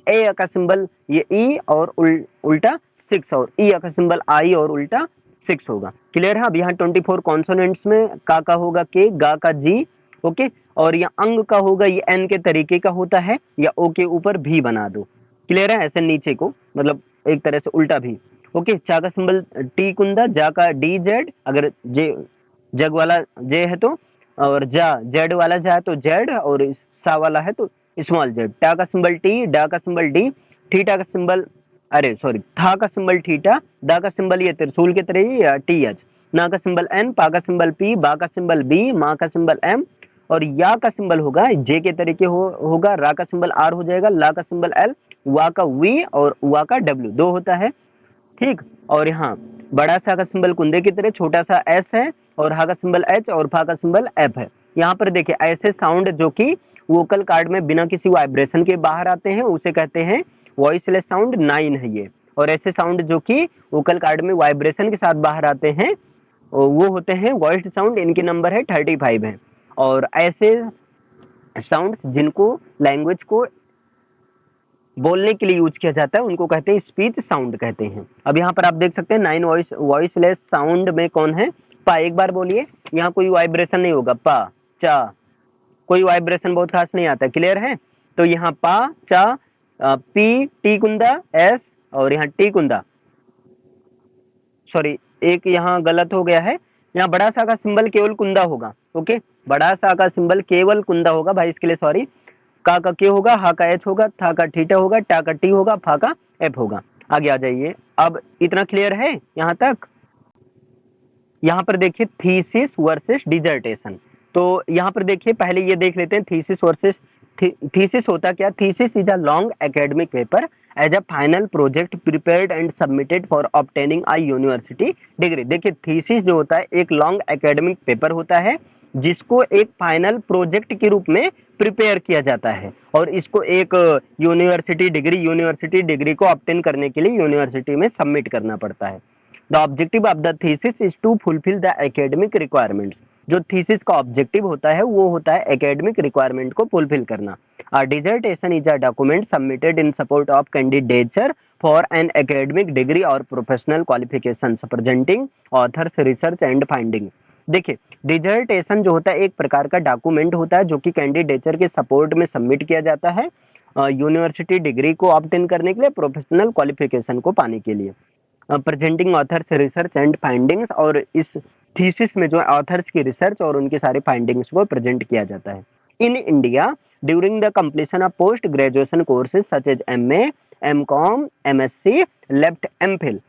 A: ए का सिंबल ये ई और उल्टा 6 और ई का सिंबल आई और उल्टा 6 होगा। क्लियर है। अब यहाँ 24 कॉन्सोनेंट्स में का होगा के, गा का जी, ओके, और यहाँ अंग का होगा ये एन के तरीके का होता है, या ओ के ऊपर भी बना दो। क्लियर है, ऐसे नीचे को मतलब एक तरह से उल्टा भी। ओके, चा का सिंबल टी कुंदा, जा का डी जेड, अगर जे जग वाला जे है तो, और जा जेड वाला जा है तो जेड, और सा वाला है तो स्मॉल जेड। टा का सिंबल टी, डा का सिंबल डी, थीटा का सिंबल था का सिंबल थीटा, दा का सिंबल ये त्रिशूल के तरह या टी एच, ना का सिंबल एन, पा का सिंबल पी, बा का सिंबल बी, मा का सिंबल एम, और या का सिंबल होगा जे के तरीके होगा, रा का सिंबल आर हो जाएगा, ला का सिंबल एल, वा का वी और वा का डब्ल्यू, 2 होता है। ठीक, और यहाँ बड़ा सा का सिंबल कुंदे की तरह, छोटा सा एस है, और हा का सिंबल एच और फा का सिंबल एफ है। यहाँ पर देखिए ऐसे साउंड जो कि वोकल कार्ड में बिना किसी वाइब्रेशन के बाहर आते हैं उसे कहते हैं वॉइसलेस साउंड, 9 है ये। और ऐसे साउंड जो कि वोकल कार्ड में वाइब्रेशन के साथ बाहर आते हैं वो होते हैं वॉइस्ड साउंड, इनके नंबर है 35 है। और ऐसे साउंड जिनको लैंग्वेज को बोलने के लिए यूज किया जाता है उनको कहते हैं स्पीच साउंड कहते हैं। अब यहाँ पर आप देख सकते हैं 9 वॉइसलेस साउंड में कौन है, पा। एक बार बोलिए, यहाँ कोई वाइब्रेशन नहीं होगा, पा चा, कोई वाइब्रेशन बहुत खास नहीं आता, क्लियर है। तो यहाँ पा चा पी टी कुंदा एस और यहाँ टी कुंदा, सॉरी एक यहाँ गलत हो गया है, यहाँ बड़ा सा का सिंबल केवल कुंदा होगा, ओके, बड़ा सा का सिंबल केवल कुंदा होगा भाई, इसके लिए सॉरी। का के होगा, हा का एच होगा, था का थीटा होगा, टा का टी होगा, फा का एफ होगा। आगे आ जाइए, अब इतना क्लियर है यहाँ तक। यहाँ पर देखिए थीसिस वर्सेस डिजर्टेशन, तो यहाँ पर देखिए पहले ये देख लेते हैं थीसिस वर्सेस, थीसिस होता क्या, thesis is a long academic paper as a final project prepared and submitted for obtaining a university degree. देखिए थीसिस जो होता है एक लॉन्ग एकेडमिक पेपर होता है जिसको एक फाइनल प्रोजेक्ट के रूप में प्रिपेयर किया जाता है और इसको एक यूनिवर्सिटी डिग्री को ऑब्टेन करने के लिए यूनिवर्सिटी में सबमिट करना पड़ता है। The objective of the thesis is to fulfil the academic requirements, जो थीसिस का ऑब्जेक्टिव होता है वो होता है एकेडमिक रिक्वायरमेंट को फुलफिल करना। A dissertation is a document submitted in support of candidature for an academic degree और professional qualification presenting author's research and finding. देखिए डिसर्टेशन जो होता है एक प्रकार का डॉक्यूमेंट होता है जो कि कैंडिडेचर के सपोर्ट में सबमिट किया जाता है यूनिवर्सिटी डिग्री को ऑब्टेन करने के लिए, प्रोफेशनल क्वालिफिकेशन को पाने के लिए। Presenting author's research and findings, और इस थीसिस में जो ऑथर्स की रिसर्च और उनके सारे फाइंडिंग्स को प्रेजेंट किया जाता है। In India during the completion of post graduation courses such as MA, MCom, MSc, left MPhil.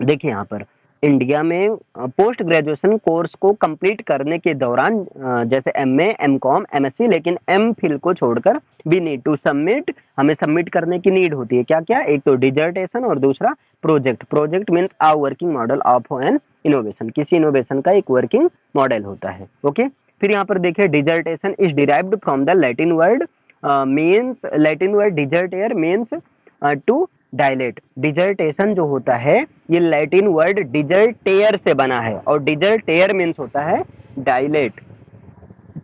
A: देखिए यहाँ पर इंडिया में पोस्ट ग्रेजुएशन कोर्स को कंप्लीट करने के दौरान जैसे एमए, एमकॉम, एमएससी, लेकिन एमफिल को छोड़कर वी नीड टू सबमिट, हमें सबमिट करने की नीड होती है क्या क्या, एक तो डिजर्टेशन और दूसरा project. Project means a working model of N innovation, किसी इनोवेशन का एक वर्किंग मॉडल होता है, ओके। फिर यहाँ पर देखिए dissertation is derived from the Latin word means, Latin word dissertare means to dilate. Dissertation जो होता है ये लैटिन वर्ड डिजर्टेयर से बना है और डिजर्टेयर मीन्स होता है dilate,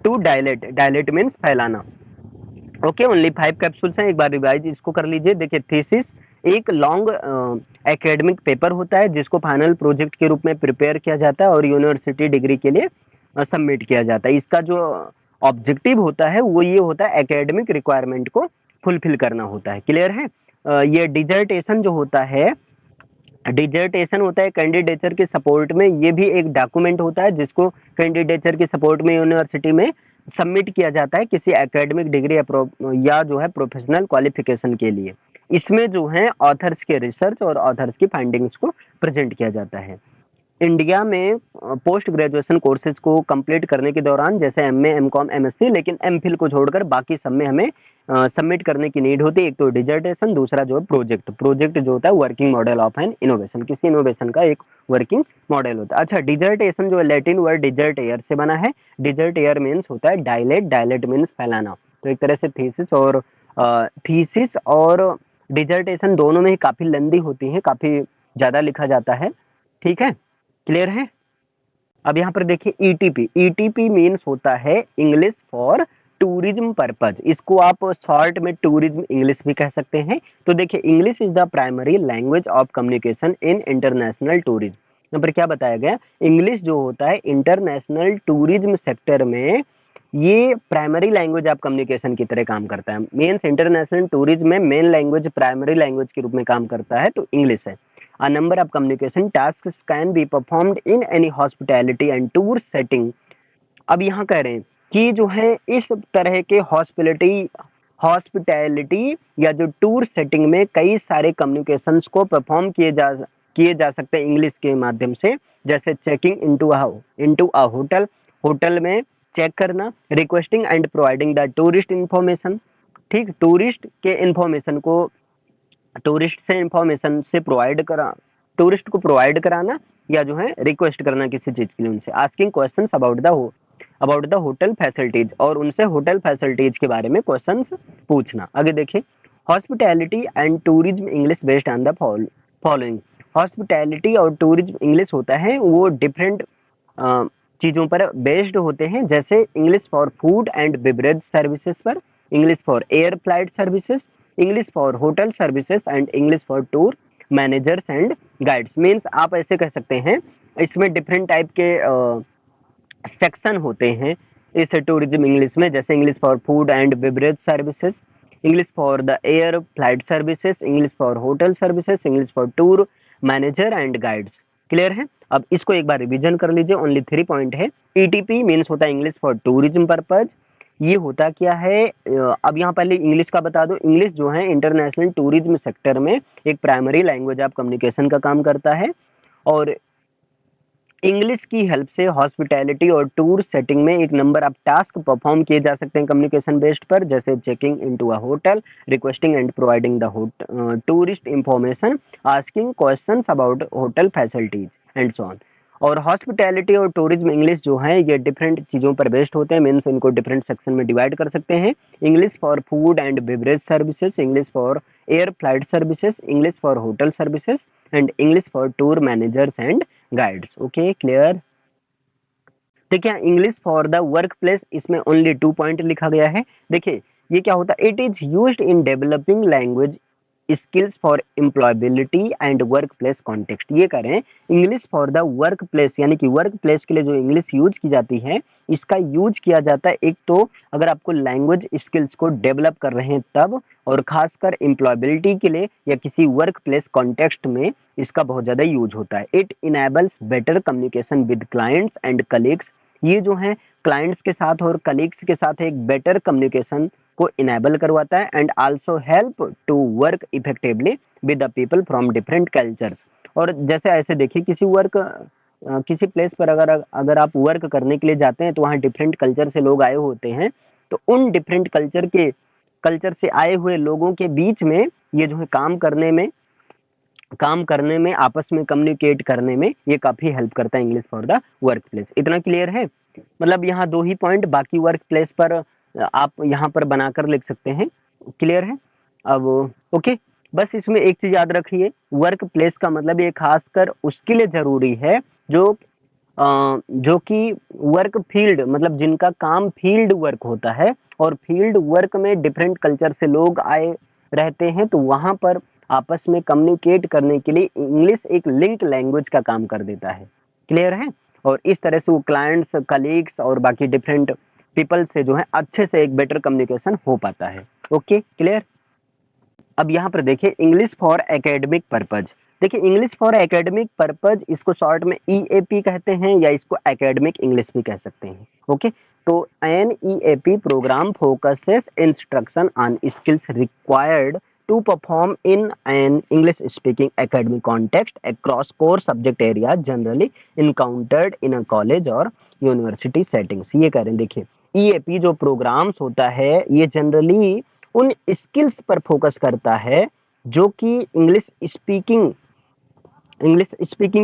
A: to dilate, dilate means फैलाना, ओके। ओनली 5 कैप्सूल्स हैं, एक बार रिवाइज इसको कर लीजिए। देखिए थीसिस एक लॉन्ग एकेडमिक पेपर होता है जिसको फाइनल प्रोजेक्ट के रूप में प्रिपेयर किया जाता है और यूनिवर्सिटी डिग्री के लिए सबमिट किया जाता है। इसका जो ऑब्जेक्टिव होता है वो ये होता है एकेडमिक रिक्वायरमेंट को फुलफिल करना होता है, क्लियर है। ये डिजर्टेशन जो होता है, डिजर्टेशन होता है कैंडिडेचर के सपोर्ट में, ये भी एक डॉक्यूमेंट होता है जिसको कैंडिडेचर के सपोर्ट में यूनिवर्सिटी में सबमिट किया जाता है किसी एकेडमिक डिग्री या जो है प्रोफेशनल क्वालिफिकेशन के लिए। इसमें जो है ऑथर्स के रिसर्च और ऑथर्स की फाइंडिंग्स को प्रेजेंट किया जाता है। इंडिया में पोस्ट ग्रेजुएशन कोर्सेज को कंप्लीट करने के दौरान जैसे एमए, एमकॉम, एमएससी, लेकिन एमफिल को छोड़कर बाकी सब में हमें सबमिट करने की नीड होती है। एक तो डिजर्टेशन, दूसरा जो है प्रोजेक्ट। प्रोजेक्ट जो होता है working model of N innovation, किसी इनोवेशन का एक वर्किंग मॉडल होता है। अच्छा डिजर्टेशन जो है लैटिन वर्ड डिजर्ट एयर से बना है। डिजर्ट एयर मीन्स होता है डायलेट, डायलेट मीन्स फैलाना। तो एक तरह से थीसिस और डिजर्टेशन दोनों में ही काफी लंबी होती है, काफी ज्यादा लिखा जाता है, ठीक है, क्लियर है। अब यहाँ पर देखिए ईटीपी, ईटीपी मीन्स होता है इंग्लिश फॉर टूरिज्म पर्पज, इसको आप शॉर्ट में टूरिज्म इंग्लिश भी कह सकते हैं। तो देखिए English is the primary language of communication in international tourism. यहाँ पर क्या बताया गया, इंग्लिश जो होता है इंटरनेशनल टूरिज्म सेक्टर में ये प्राइमरी लैंग्वेज ऑफ कम्युनिकेशन की तरह काम करता है। मीन्स इंटरनेशनल टूरिज्म में मेन लैंग्वेज प्राइमरी लैंग्वेज के रूप में काम करता है तो इंग्लिश है। A number of communication tasks can be performed in any hospitality and tour setting। अब यहाँ कह रहे हैं कि जो है इस तरह के हॉस्पिटैलिटी या जो टूर सेटिंग में कई सारे कम्युनिकेशंस को परफॉर्म किए जा सकते हैं इंग्लिश के माध्यम से। जैसे checking into a hotel, hotel में चेक करना, requesting and providing the tourist information, ठीक, टूरिस्ट के इंफॉर्मेशन को टूरिस्ट से इंफॉर्मेशन से टूरिस्ट को प्रोवाइड कराना या जो है रिक्वेस्ट करना किसी चीज के लिए उनसे। Asking questions about the hotel facilities, और उनसे होटल फैसिलिटीज के बारे में क्वेश्चंस पूछना। आगे देखिए hospitality and tourism English based on the following. Hospitality और टूरिज्म इंग्लिश होता है वो डिफरेंट चीजों पर बेस्ड होते हैं, जैसे English for food and beverage services पर, English for air flight services, English for hotel services and English for tour managers and guides. Means आप ऐसे कह सकते हैं इसमें डिफरेंट टाइप के सेक्शन होते हैं इस टूरिज्म इंग्लिश में, जैसे English for food and beverage services, English for the air flight services, English for hotel services, English for tour manager and guides. Clear है? अब इसको एक बार रिवीजन कर लीजिए, ओनली 3 पॉइंट है। ईटीपी मीन्स होता है इंग्लिश फॉर टूरिज्म पर्पज। ये होता क्या है, अब यहाँ पहले इंग्लिश का बता दो। इंग्लिश जो है इंटरनेशनल टूरिज्म सेक्टर में एक प्राइमरी लैंग्वेज ऑफ कम्युनिकेशन का काम करता है, और इंग्लिश की हेल्प से हॉस्पिटैलिटी और टूर सेटिंग में एक नंबर ऑफ टास्क परफॉर्म किए जा सकते हैं कम्युनिकेशन बेस्ड पर, जैसे checking into a hotel, requesting and providing the tourist information, asking questions about hotel facilities and so on. और हॉस्पिटैलिटी और टूरिज्म इंग्लिश जो है ये डिफरेंट चीज़ों पर बेस्ड होते हैं, मीन्स इनको डिफरेंट सेक्शन में डिवाइड कर सकते हैं। English for food and beverage services, English for air flight services, English for hotel services and English for tour managers and guides. Okay, clear? देखिए English for the work place, इसमें only 2 point लिखा गया है। देखिए ये क्या होता है, it is used in developing language skills for employability and work place context. ये करें English for the work place, यानी कि वर्क प्लेस के लिए जो इंग्लिश यूज की जाती है, इसका यूज किया जाता है एक तो अगर आपको लैंग्वेज स्किल्स को डेवलप कर रहे हैं तब, और खासकर एम्प्लॉयबिलिटी के लिए या किसी वर्क प्लेस कॉन्टेक्स्ट में इसका बहुत ज़्यादा यूज होता है। It enables better communication with clients and colleagues. ये जो है क्लाइंट्स के साथ और कलीग्स के साथ एक बेटर कम्युनिकेशन को इनेबल करवाता है, and also help to work effectively with the people from different cultures. और जैसे ऐसे देखिए किसी प्लेस पर अगर आप वर्क करने के लिए जाते हैं तो वहाँ डिफरेंट कल्चर से लोग आए होते हैं, तो उन डिफरेंट कल्चर से आए हुए लोगों के बीच में ये जो है काम करने में आपस में कम्युनिकेट करने में ये काफ़ी हेल्प करता है English for the work place. इतना क्लियर है? मतलब यहाँ 2 ही पॉइंट, बाकी वर्क प्लेस पर आप यहाँ पर बनाकर लिख सकते हैं। क्लियर है? अब ओके, बस इसमें एक चीज़ याद रखिए, वर्क प्लेस का मतलब ये खासकर उसके लिए ज़रूरी है जो कि वर्क फील्ड, मतलब जिनका काम फील्ड वर्क होता है, और फील्ड वर्क में डिफरेंट कल्चर से लोग आए रहते हैं, तो वहाँ पर आपस में कम्युनिकेट करने के लिए इंग्लिश एक लिंक लैंग्वेज का काम कर देता है। क्लियर है? और इस तरह से वो क्लाइंट्स, कलीग्स और बाकी डिफरेंट पीपल से जो है अच्छे से एक बेटर कम्युनिकेशन हो पाता है। Okay, clear? अब यहाँ पर देखिए इंग्लिश फॉर एकेडमिक पर्पज। देखिए इंग्लिश फॉर एकेडमिक पर्पज, इसको शॉर्ट में ईएपी कहते हैं या इसको एकेडमिक इंग्लिश भी कह सकते हैं। ओके, तो an EAP programme focuses instruction on skills required to perform in an English speaking academic context across core subject areas generally encountered in a college or university settings। ये करें, देखिए EAP जो programmes होता है ये generally उन skills पर focus करता है जो कि इंग्लिश स्पीकिंग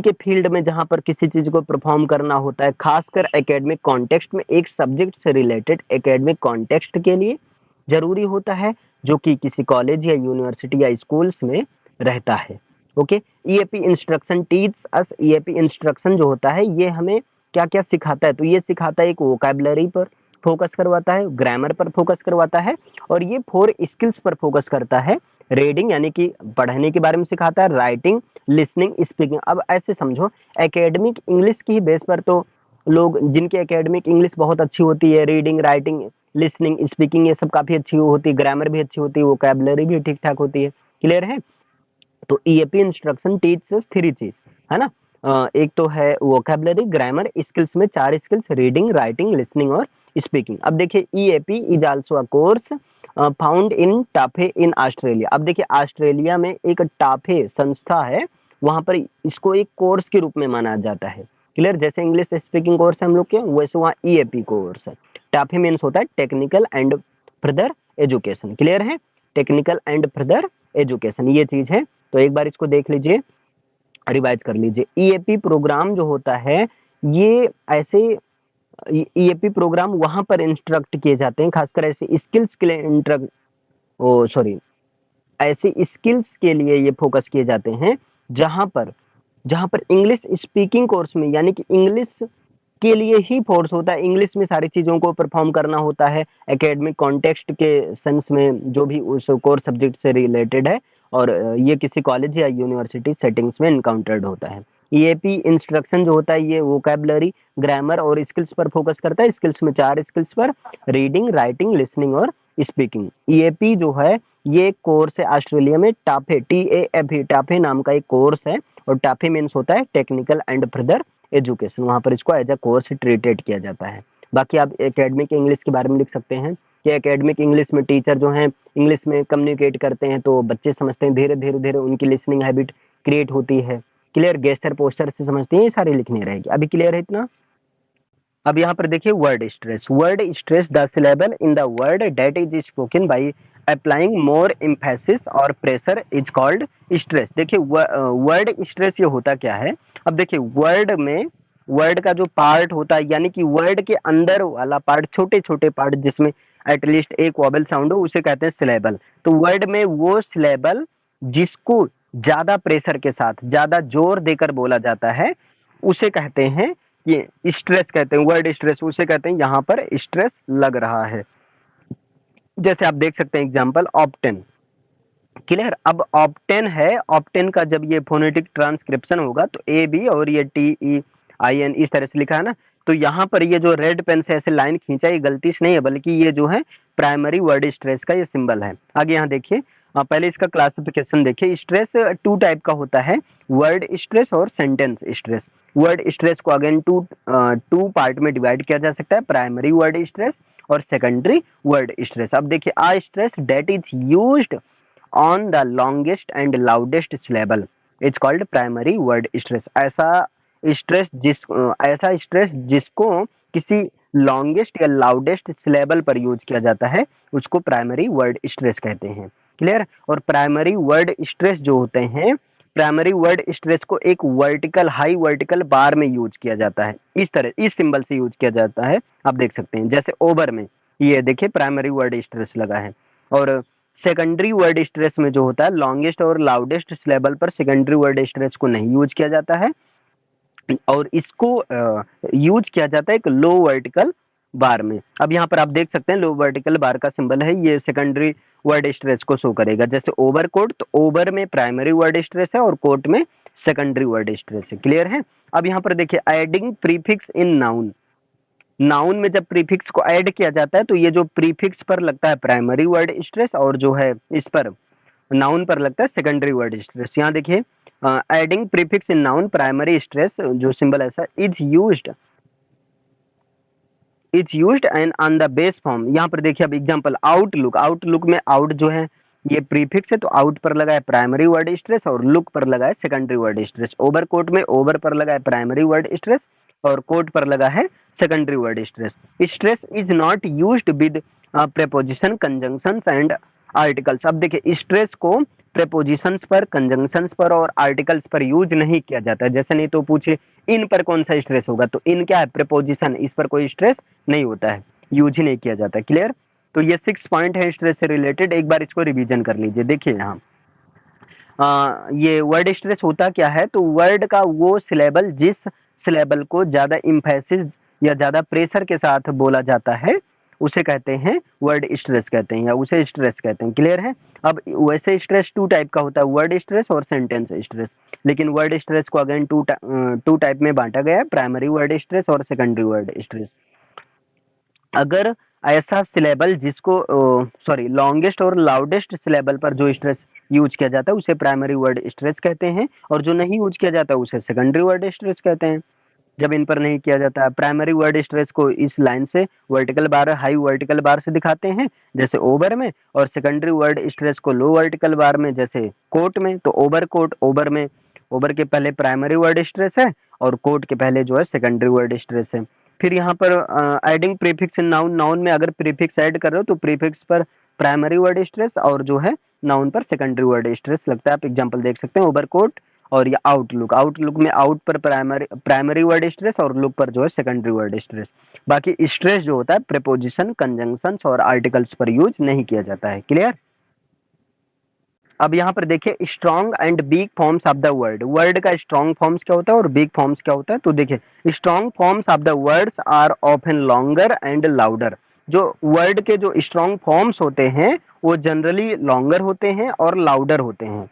A: के फील्ड में जहाँ पर किसी चीज़ को परफॉर्म करना होता है, खासकर एकेडमिक कॉन्टेक्स्ट में, एक सब्जेक्ट से रिलेटेड एकेडमिक कॉन्टेक्स्ट के लिए जरूरी होता है, जो कि किसी कॉलेज या यूनिवर्सिटी या स्कूल्स में रहता है। Okay, EAP instruction teach us. EAP instruction जो होता है ये हमें क्या क्या सिखाता है, तो ये सिखाता है एक वोकैबुलरी पर फोकस करवाता है, ग्रामर पर फोकस करवाता है, और ये 4 स्किल्स पर फोकस करता है। रीडिंग यानी कि पढ़ने के बारे में सिखाता है, राइटिंग, लिसनिंग, स्पीकिंग। अब ऐसे समझो एकेडमिक इंग्लिश की बेस पर तो लोग जिनकी एकेडमिक इंग्लिश बहुत अच्छी होती है, रीडिंग, राइटिंग, लिसनिंग, स्पीकिंग ये सब काफ़ी अच्छी होती है, ग्रामर भी अच्छी होती है, वोकैबुलरी भी ठीक ठाक होती है। क्लियर है? तो ईएपी इंस्ट्रक्शन टीचेस 3 चीज, है ना? एक तो है वोकैबुलरी, ग्रामर, स्किल्स में 4 स्किल्स, रीडिंग, राइटिंग, लिसनिंग और स्पीकिंग। अब देखिए EAP is also a course found in TAFE in Australia. अब देखिए ऑस्ट्रेलिया में एक टाफे संस्था है, वहां पर इसको एक कोर्स के रूप में माना जाता है। क्लियर? जैसे इंग्लिश स्पीकिंग कोर्स है हम लोग के, वैसे वहाँ ईएपी कोर्स है। टाफे मीन्स होता है technical and further education. Clear है? टेक्निकल एंड फर्दर एजुकेशन ये चीज है, तो एक बार इसको देख लीजिए, रिवाइज कर लीजिए। ईएपी प्रोग्राम जो होता है ये ऐसे ईएपी प्रोग्राम वहां पर इंस्ट्रक्ट किए जाते हैं, खासकर ऐसे स्किल्स के लिए ऐसे स्किल्स के लिए ये फोकस किए जाते हैं जहां पर इंग्लिश स्पीकिंग कोर्स में, यानी कि इंग्लिश के लिए ही फोर्स होता है, इंग्लिश में सारी चीज़ों को परफॉर्म करना होता है एकेडमिक कॉन्टेक्स्ट के सेंस में, जो भी उस कोर सब्जेक्ट से रिलेटेड है, और ये किसी कॉलेज या यूनिवर्सिटी सेटिंग्स में इनकाउंटर्ड होता है। ईएपी इंस्ट्रक्शन जो होता है ये वोकैबुलरी, ग्रामर और स्किल्स पर फोकस करता है। स्किल्स में 4 स्किल्स पर, रीडिंग, राइटिंग, लिसनिंग और स्पीकिंग। ईएपी जो है ये कोर्स है ऑस्ट्रेलिया में टाफे, TAFE, टाफे नाम का एक कोर्स है। और टाफे मीन्स होता है टेक्निकल एंड फर्दर एजुकेशन, वहाँ पर इसको एज अ कोर्स ट्रीटेड किया जाता है। बाकी आप एकेडमिक इंग्लिश के बारे में लिख सकते हैं कि एकेडमिक इंग्लिश में टीचर जो हैं इंग्लिश में कम्युनिकेट करते हैं तो बच्चे समझते हैं, धीरे धीरे धीरे उनकी लिसनिंग हैबिट क्रिएट होती है। क्लियर, गेस्टर पोस्टर से समझते हैं, ये सारे लिखने रहेगी। अभी क्लियर है इतना? अब यहाँ पर देखिए word stress. Word stress the syllable in the word that is spoken by applying more emphasis और प्रेशर इज कॉल्ड स्ट्रेस। देखिए वर्ड स्ट्रेस ये होता क्या है। अब देखिए वर्ड में वर्ड का जो पार्ट होता है यानी कि वर्ड के अंदर वाला पार्ट, छोटे छोटे पार्ट जिसमें एटलीस्ट एक वॉवेल साउंड हो, उसे कहते हैं सिलेबल। तो वर्ड में वो सिलेबल जिसको ज्यादा प्रेशर के साथ ज्यादा जोर देकर बोला जाता है उसे कहते हैं, ये स्ट्रेस कहते हैं, वर्ड स्ट्रेस उसे कहते हैं। यहाँ पर स्ट्रेस लग रहा है। जैसे आप देख सकते हैं एग्जांपल ऑप्टेन। क्लियर, अब ऑप्टेन है, ऑप्टेन का जब ये फोनेटिक ट्रांसक्रिप्शन होगा तो AB और ये TEIN इस तरह से लिखा है ना, तो यहाँ पर ये जो रेड पेन से ऐसे लाइन खींचा ये गलती से नहीं है, बल्कि ये जो है प्राइमरी वर्ड स्ट्रेस का ये सिंबल है। आगे यहाँ देखिए, पहले इसका क्लासिफिकेशन देखिए। स्ट्रेस 2 टाइप का होता है, वर्ड स्ट्रेस और सेंटेंस स्ट्रेस। वर्ड स्ट्रेस को अगेन टू पार्ट में डिवाइड किया जा सकता है, प्राइमरी वर्ड स्ट्रेस और सेकेंडरी वर्ड स्ट्रेस। अब देखिए, a stress that is used on the longest and loudest syllable is called primary word stress. ऐसा स्ट्रेस जिसको किसी लॉन्गेस्ट या लाउडेस्ट सिलेबल पर यूज किया जाता है उसको प्राइमरी वर्ड स्ट्रेस कहते हैं। क्लियर, और प्राइमरी वर्ड स्ट्रेस जो होते हैं, प्राइमरी वर्ड स्ट्रेस को एक वर्टिकल हाई वर्टिकल बार में यूज किया जाता है, इस तरह इस सिंबल से यूज किया जाता है। आप देख सकते हैं जैसे ओवर में ये देखिए प्राइमरी वर्ड स्ट्रेस लगा है। और सेकेंडरी वर्ड स्ट्रेस में जो होता है लॉन्गेस्ट और लाउडेस्ट सिलेबल पर सेकेंडरी वर्ड स्ट्रेस को नहीं यूज किया जाता है और इसको यूज किया जाता है एक लो वर्टिकल बार में। अब यहाँ पर आप देख सकते हैं लो वर्टिकल बार का सिंबल है, ये सेकेंडरी वर्ड स्ट्रेस को शो करेगा। जैसे ओवर कोट, तो ओवर में प्राइमरी वर्ड स्ट्रेस है और कोट में सेकेंडरी वर्ड स्ट्रेस है। क्लियर है? अब यहाँ पर देखिए एडिंग प्रीफिक्स इन नाउन। नाउन में जब प्रीफिक्स को ऐड किया जाता है तो ये जो प्रीफिक्स पर लगता है प्राइमरी वर्ड स्ट्रेस और जो है इस पर नाउन पर लगता है सेकेंडरी वर्ड स्ट्रेस। यहाँ देखिए एडिंग प्रीफिक्स इन नाउन प्राइमरी स्ट्रेस जो सिंबल ऐसा is used and on the base form. यहाँ पर देखिए अब एग्जांपल आउटलुक। आउटलुक में आउट जो है ये प्रीफिक्स है तो आउट पर लगा है प्राइमरी वर्ड स्ट्रेस और लुक पर लगा है secondary word stress. Overcoat में ओवर पर लगा है प्राइमरी वर्ड स्ट्रेस और कोट पर लगा है secondary word stress. Stress is not used with preposition, conjunctions and articles. अब देखिए स्ट्रेस को प्रेपोजिशंस पर, कंजंक्शंस पर और आर्टिकल्स पर यूज नहीं किया जाता है। जैसे नहीं तो पूछे इन पर कौन सा स्ट्रेस होगा, तो इन क्या है प्रेपोजिशन, इस पर कोई स्ट्रेस नहीं होता है, यूज ही नहीं किया जाता है। क्लियर? तो ये 6 पॉइंट है स्ट्रेस से रिलेटेड, एक बार इसको रिवीजन कर लीजिए। देखिए यहाँ ये वर्ड स्ट्रेस होता क्या है, तो वर्ड का वो सिलेबल जिस सिलेबल को ज्यादा इम्फेसिस या ज्यादा प्रेशर के साथ बोला जाता है उसे कहते हैं वर्ड स्ट्रेस कहते हैं या उसे स्ट्रेस कहते हैं। क्लियर है? अब वैसे स्ट्रेस 2 टाइप का होता है, वर्ड स्ट्रेस और सेंटेंस स्ट्रेस। लेकिन वर्ड स्ट्रेस को अगेन टू टाइप में बांटा गया है, प्राइमरी वर्ड स्ट्रेस और सेकेंडरी वर्ड स्ट्रेस। अगर ऐसा सिलेबल जिसको लॉन्गेस्ट और लाउडेस्ट सिलेबल पर जो स्ट्रेस यूज किया जाता है उसे प्राइमरी वर्ड स्ट्रेस कहते हैं और जो नहीं यूज किया जाता उसे सेकेंडरी वर्ड स्ट्रेस कहते हैं। जब इन पर नहीं किया जाता है, प्राइमरी वर्ड स्ट्रेस को इस लाइन से vertical bar, high vertical bar से दिखाते हैं जैसे ओवर में, और सेकेंडरी वर्ड स्ट्रेस को लो वर्टिकल बार में जैसे कोट में। तो ओवर कोट, ओवर में ओवर के पहले प्राइमरी वर्ड स्ट्रेस है और कोट के पहले जो है सेकेंडरी वर्ड स्ट्रेस है। फिर यहाँ पर एडिंग प्रीफिक्स इन नाउन। नाउन में अगर प्रीफिक्स ऐड कर रहे हो तो प्रीफिक्स पर प्राइमरी वर्ड स्ट्रेस और जो है नाउन पर सेकेंडरी वर्ड स्ट्रेस लगता है। आप एग्जांपल देख सकते हैं ओवर कोट और ये आउटलुक। आउटलुक में आउट पर प्राइमरी वर्ड स्ट्रेस और लुक पर जो है सेकेंडरी वर्ड स्ट्रेस। बाकी स्ट्रेस जो होता है प्रीपोजिशन, कंजंक्शंस और आर्टिकल्स पर यूज नहीं किया जाता है। क्लियर? अब यहाँ पर देखिए strong and weak forms of the word. Word का स्ट्रॉन्ग फॉर्म्स क्या होता है और वीक फॉर्म्स क्या होता है। तो देखिए strong forms of the words are often longer and louder. जो वर्ड के जो स्ट्रॉन्ग फॉर्म्स होते हैं वो जनरली लॉन्गर होते हैं और लाउडर होते हैं।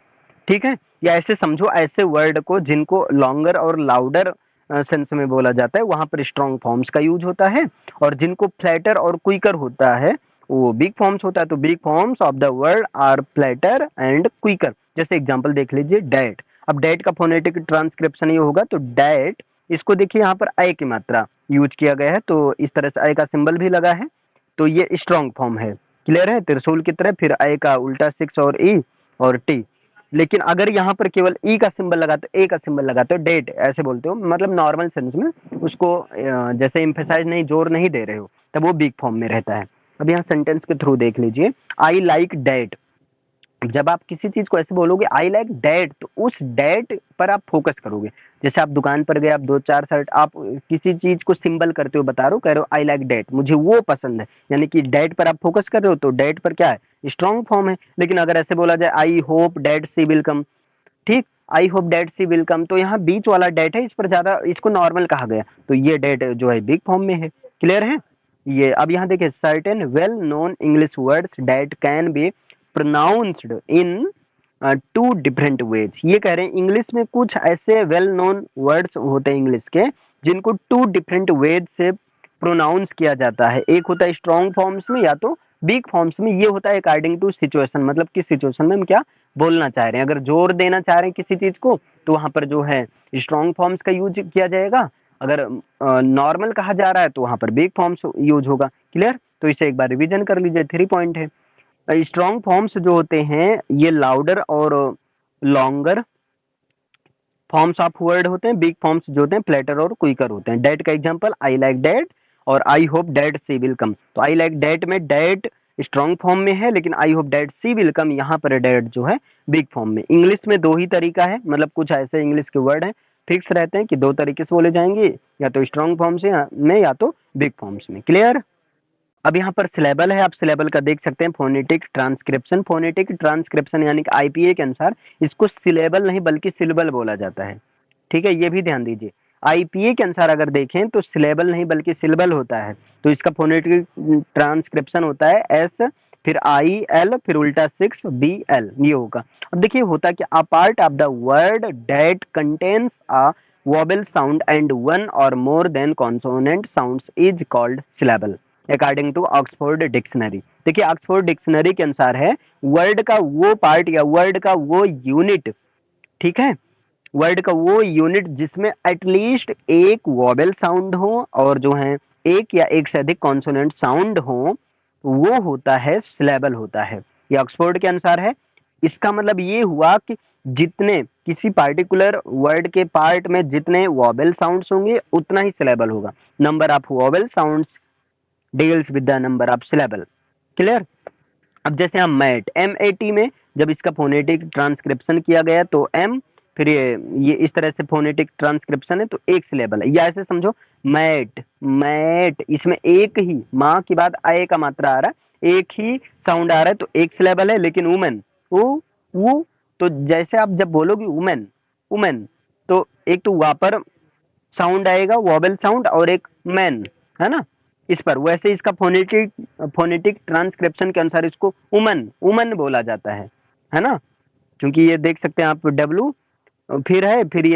A: ठीक है? या ऐसे समझो, ऐसे वर्ड को जिनको लॉन्गर और लाउडर सेंस में बोला जाता है वहां पर स्ट्रॉन्ग फॉर्म्स का यूज होता है, और जिनको फ्लैटर और क्विकर होता है वो बिग फॉर्म्स होता है। तो big forms of the word are flatter and quicker. जैसे एग्जांपल देख लीजिए, डैट। अब डैट का फोनेटिक ट्रांसक्रिप्शन ये होगा, तो डैट, इसको देखिए यहाँ पर आई की मात्रा यूज किया गया है, तो इस तरह से आई का सिंबल भी लगा है, तो ये स्ट्रॉन्ग फॉर्म है। क्लियर है, त्रिशूल की तरह, फिर आई का उल्टा 6 और ई और टी। लेकिन अगर यहाँ पर केवल ई का सिंबल लगाते हो, ए का सिंबल लगाते हो, डेट ऐसे बोलते हो, मतलब नॉर्मल सेंस में उसको जैसे इम्फेसाइज नहीं, जोर नहीं दे रहे हो, तब वो बिग फॉर्म में रहता है। अब यहाँ सेंटेंस के थ्रू देख लीजिए, आई लाइक डैट। जब आप किसी चीज को ऐसे बोलोगे आई लाइक डैट, तो उस डैट पर आप फोकस करोगे। जैसे आप दुकान पर गए, आप दो चार शर्ट, आप किसी चीज को सिंबल करते हो, बता रहे हो, कह रहे हो आई लाइक डैट, मुझे वो पसंद है, यानी कि डैट पर आप फोकस कर रहे हो, तो डैट पर क्या है, स्ट्रॉन्ग फॉर्म है। लेकिन अगर ऐसे बोला जाए I hope that she will come, ठीक, I hope that she will come, तो यहाँ बीच वाला डैट है, इस पर ज्यादा, इसको नॉर्मल कहा गया, तो ये डैट जो है बिग फॉर्म में है। क्लियर है ये। अब यहाँ देखिए, certain well known English words that can be pronounced in two different ways. ये कह रहे हैं इंग्लिश में कुछ ऐसे वेल नोन वर्ड्स होते हैं इंग्लिश के, जिनको टू डिफरेंट वेज से प्रोनाउंस किया जाता है। एक होता है स्ट्रॉन्ग फॉर्म्स में या तो बिग फॉर्म्स में। ये होता है अकॉर्डिंग टू सिचुएशन, मतलब किस सिचुएशन में हम क्या बोलना चाह रहे हैं। अगर जोर देना चाह रहे हैं किसी चीज को, तो वहां पर जो है स्ट्रॉन्ग फॉर्म्स का यूज किया जाएगा। अगर नॉर्मल कहा जा रहा है तो वहां पर बिग फॉर्म्स यूज होगा। क्लियर, तो इसे एक बार रिवीजन कर लीजिए, 3 पॉइंट है। स्ट्रॉन्ग फॉर्म्स जो होते हैं ये लाउडर और लॉन्गर फॉर्म्स ऑफ वर्ड होते हैं। बिग फॉर्म्स जो होते हैं फ्लैटर और क्विकर होते हैं। डैट का एग्जांपल आई लाइक डैट और आई hope that she will come. तो आई लाइक डैट में डैट स्ट्रॉन्ग फॉर्म में है, लेकिन आई होप डैट सी विल कम यहाँ पर डैट जो है बिग फॉर्म में। इंग्लिश में दो ही तरीका है, मतलब कुछ ऐसे इंग्लिश के वर्ड हैं फिक्स रहते हैं कि दो तरीके से बोले जाएंगे, या तो स्ट्रॉन्ग फॉर्म से में या तो बिग फॉर्म्स में। क्लियर। अब यहाँ पर सिलेबल है, आप सिलेबल का देख सकते हैं, फोनेटिक ट्रांसक्रिप्शन। फोनेटिक ट्रांसक्रिप्शन यानी कि आईपीए के अनुसार इसको सिलेबल नहीं बल्कि सिलेबल बोला जाता है। ठीक है, ये भी ध्यान दीजिए। आईपीए के अनुसार अगर देखें तो सिलेबल नहीं बल्कि सिलेबल होता है, तो इसका फोनेटिक ट्रांसक्रिप्शन होता है एस, फिर आई एल, फिर उल्टा 6 बी एल, ये होगा। अब देखिए होता कि a part of the word that contains a vowel sound and one or more than consonant sounds is called syllable according to Oxford dictionary. देखिए ऑक्सफोर्ड डिक्शनरी के अनुसार है, वर्ड का वो पार्ट या वर्ड का वो यूनिट, ठीक है, वर्ड का वो यूनिट जिसमें एटलीस्ट एक वोबल साउंड हो और जो है एक या एक से अधिक कॉन्सोनेंट साउंड हो, वो होता है सिलेबल होता है। ये ऑक्सफोर्ड के अनुसार है। इसका मतलब ये हुआ कि जितने किसी पार्टिकुलर वर्ड के पार्ट में जितने वोबल साउंड्स होंगे उतना ही सिलेबल होगा। Number of wobble sounds deals with the number of syllable. Clear. अब जैसे हम मैट, MAT में जब इसका फोनेटिक ट्रांसक्रिप्शन किया गया तो एम, फिर ये इस तरह से फोनेटिक ट्रांसक्रिप्शन है तो एक सिलेबल है। या ऐसे समझो मैट, मैट, इसमें एक ही माँ के बाद आए का मात्रा आ रहा है, एक ही साउंड आ रहा है तो एक सिलेबल है। लेकिन वुमेन, वो, तो जैसे आप जब बोलोगे वुमेन, वुमेन, तो एक तो वहां पर साउंड आएगा वोबल साउंड, और एक मैन, है ना, इस पर। वैसे इसका फोनेटिक फोनेटिक ट्रांसक्रिप्शन के अनुसार इसको उमन, उमन बोला जाता है ना, क्योंकि ये देख सकते हैं आप डब्लू, फिर है, फिर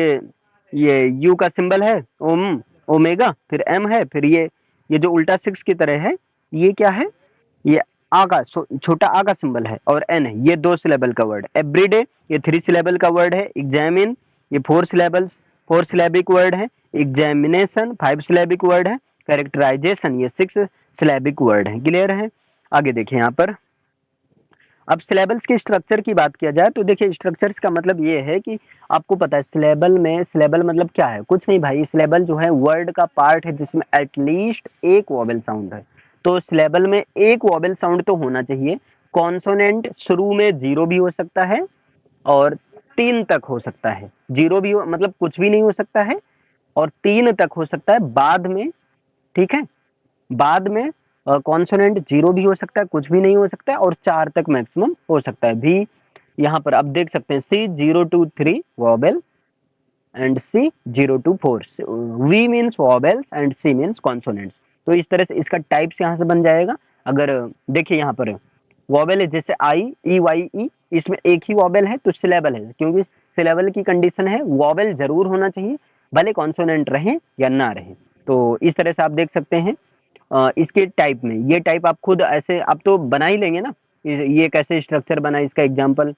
A: ये यू का सिंबल है ओम, ओमेगा, फिर एम है, फिर ये जो उल्टा 6 की तरह है, ये क्या है, ये आ का छोटा आ का सिंबल है, और एन है, ये 2 सिलेबल का वर्ड। एवरीडे ये 3 सिलेबल का वर्ड है। एग्जामिन ये 4 सिलेबल, 4 सिलेबिक वर्ड है। एग्जामिनेशन 5 सिलेबिक वर्ड है। कैरेक्टराइजेशन ये 6 सिलेबिक वर्ड है। क्लियर है। आगे देखिए यहाँ पर, अब सिलेबल्स के स्ट्रक्चर की बात किया जाए तो देखिए स्ट्रक्चर्स का मतलब ये है कि आपको पता है सिलेबल में, सिलेबल मतलब क्या है, कुछ नहीं भाई, सिलेबल जो है वर्ड का पार्ट है जिसमें एटलीस्ट एक वोबल साउंड है। तो सिलेबल में एक वोबल साउंड तो होना चाहिए। कॉन्सोनेंट शुरू में 0 भी हो सकता है और 3 तक हो सकता है। 0 भी मतलब कुछ भी नहीं हो सकता है, और 3 तक हो सकता है बाद में। ठीक है, बाद में कॉन्सोनेंट 0 भी हो सकता है, कुछ भी नहीं हो सकता है, और 4 तक मैक्सिमम हो सकता है भी। यहाँ पर आप देख सकते हैं C 0 to 3 vowel and C 0 to 4, V means वॉबल्स and C means consonants. तो इस तरह से इसका टाइप्स यहाँ से बन जाएगा। अगर देखिए यहाँ पर वॉबल है, जैसे I E Y E, इसमें एक ही वॉबल है तो सिलेबल है, क्योंकि सिलेबल की कंडीशन है वॉवेल जरूर होना चाहिए, भले कॉन्सोनेंट रहे या ना रहे। तो इस तरह से आप देख सकते हैं इसके टाइप में, ये टाइप आप खुद ऐसे आप तो बना ही लेंगे ना, ये कैसे स्ट्रक्चर बना इसका एग्जाम्पल,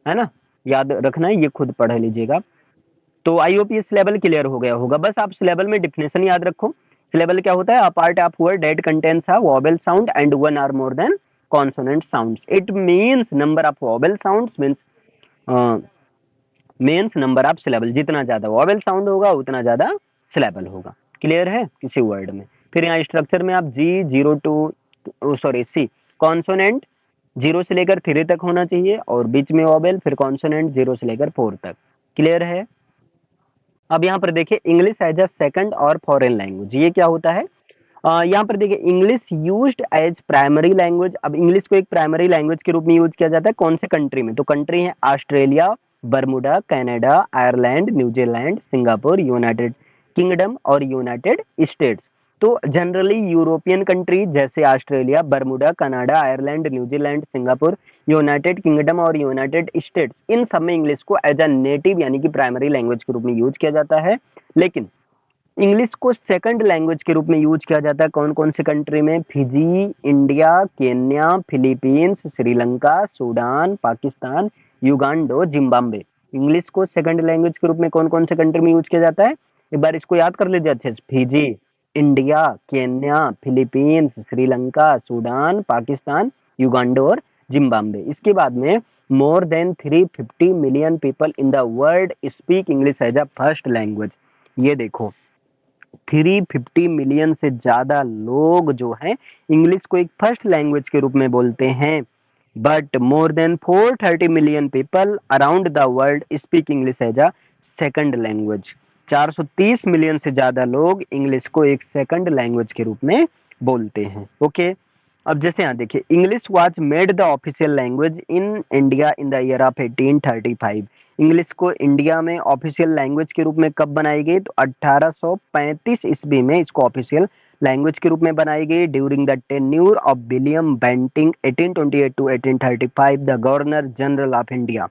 A: है ना, याद रखना है, ये खुद पढ़ लीजिएगा। तो आई होप ये सिलेबल क्लियर हो गया होगा। बस आप सिलेबल में डिफिनेशन याद रखो। सिलेबल क्या होता है? A part of word that contains a vowel sound and one or more than consonant sounds. It means number of vowel sounds means number of syllable. जितना ज्यादा वोवेल साउंड होगा उतना ज्यादा सिलेबल होगा। क्लियर है किसी वर्ड में? फिर यहाँ स्ट्रक्चर में आप G zero to sorry C consonant 0 से लेकर 3 तक होना चाहिए और बीच में वोवेल, फिर कॉन्सोनेंट 0 से लेकर 4 तक। क्लियर है? अब यहाँ पर देखिए इंग्लिश एज अ सेकंड और फॉरेन लैंग्वेज, ये क्या होता है? यहाँ पर देखिए English used as primary language. अब इंग्लिश को एक प्राइमरी लैंग्वेज के रूप में यूज किया जाता है कौन से कंट्री में? तो कंट्री है Australia, Bermuda, Canada, Ireland, New Zealand, Singapore, United kingdom और यूनाइटेड स्टेट्स। तो जनरली यूरोपियन कंट्री जैसे Australia, Bermuda, Canada, Ireland, New Zealand, Singapore, United kingdom और यूनाइटेड स्टेट्स, इन सब में इंग्लिश को एज अ नेटिव यानी कि प्राइमरी लैंग्वेज के रूप में यूज किया जाता है। लेकिन इंग्लिश को सेकंड लैंग्वेज के रूप में यूज किया जाता है कौन कौन से कंट्री में? Fiji, India, Kenya, Philippines, Sri Lanka, Sudan, Pakistan, Uganda, Zimbabwe. English को सेकंड लैंग्वेज के रूप में कौन कौन से कंट्री में यूज किया जाता है? एक बार इसको याद कर लीजिए अच्छे से। Fiji, India, Kenya, Philippines, Sri Lanka, Sudan, Pakistan, Uganda और जिम्बाब्वे। इसके बाद में more than 350 million people in the world speak English as a first language. ये देखो 350 मिलियन से ज्यादा लोग जो हैं इंग्लिश को एक फर्स्ट लैंग्वेज के रूप में बोलते हैं। But more than 430 million people around the world speak English as a second language. 430 million से ज्यादा लोग इंग्लिश को एक सेकंड लैंग्वेज के रूप में बोलते हैं। ओके अब जैसे यहाँ देखिए English was made the official language in India in the year of 1835। English को इंडिया में ऑफिशियल लैंग्वेज के रूप में कब बनाई गई? तो 1835 ईस्वी में इसको ऑफिशियल लैंग्वेज के रूप में बनाई गई। During the tenure of William Bentinck 1828 to 1835 the Governor General of India.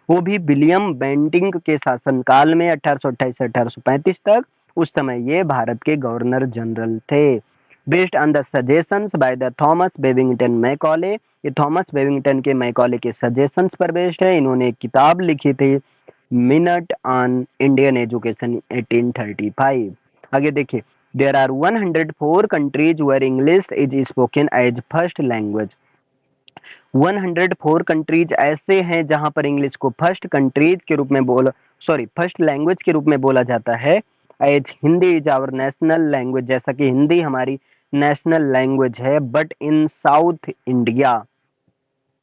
A: वो भी विलियम बेंटिंग के शासनकाल में 1828 से 1835 तक, उस समय ये भारत के गवर्नर जनरल थे। Based on the suggestions by the Thomas Babington Macaulay, ये थॉमस बेबिंगटन के मैकॉले के सजेशंस पर बेस्ड है। इन्होंने एक किताब लिखी थी मिनट ऑन इंडियन एजुकेशन 1835। आगे देखिए there are 104 countries where English is spoken as first language. 104 countries ऐसे हैं जहां पर इंग्लिश को फर्स्ट लैंग्वेज के रूप में बोला जाता है। As Hindi is our national language, जैसा कि हिंदी हमारी नेशनल लैंग्वेज है। But in south India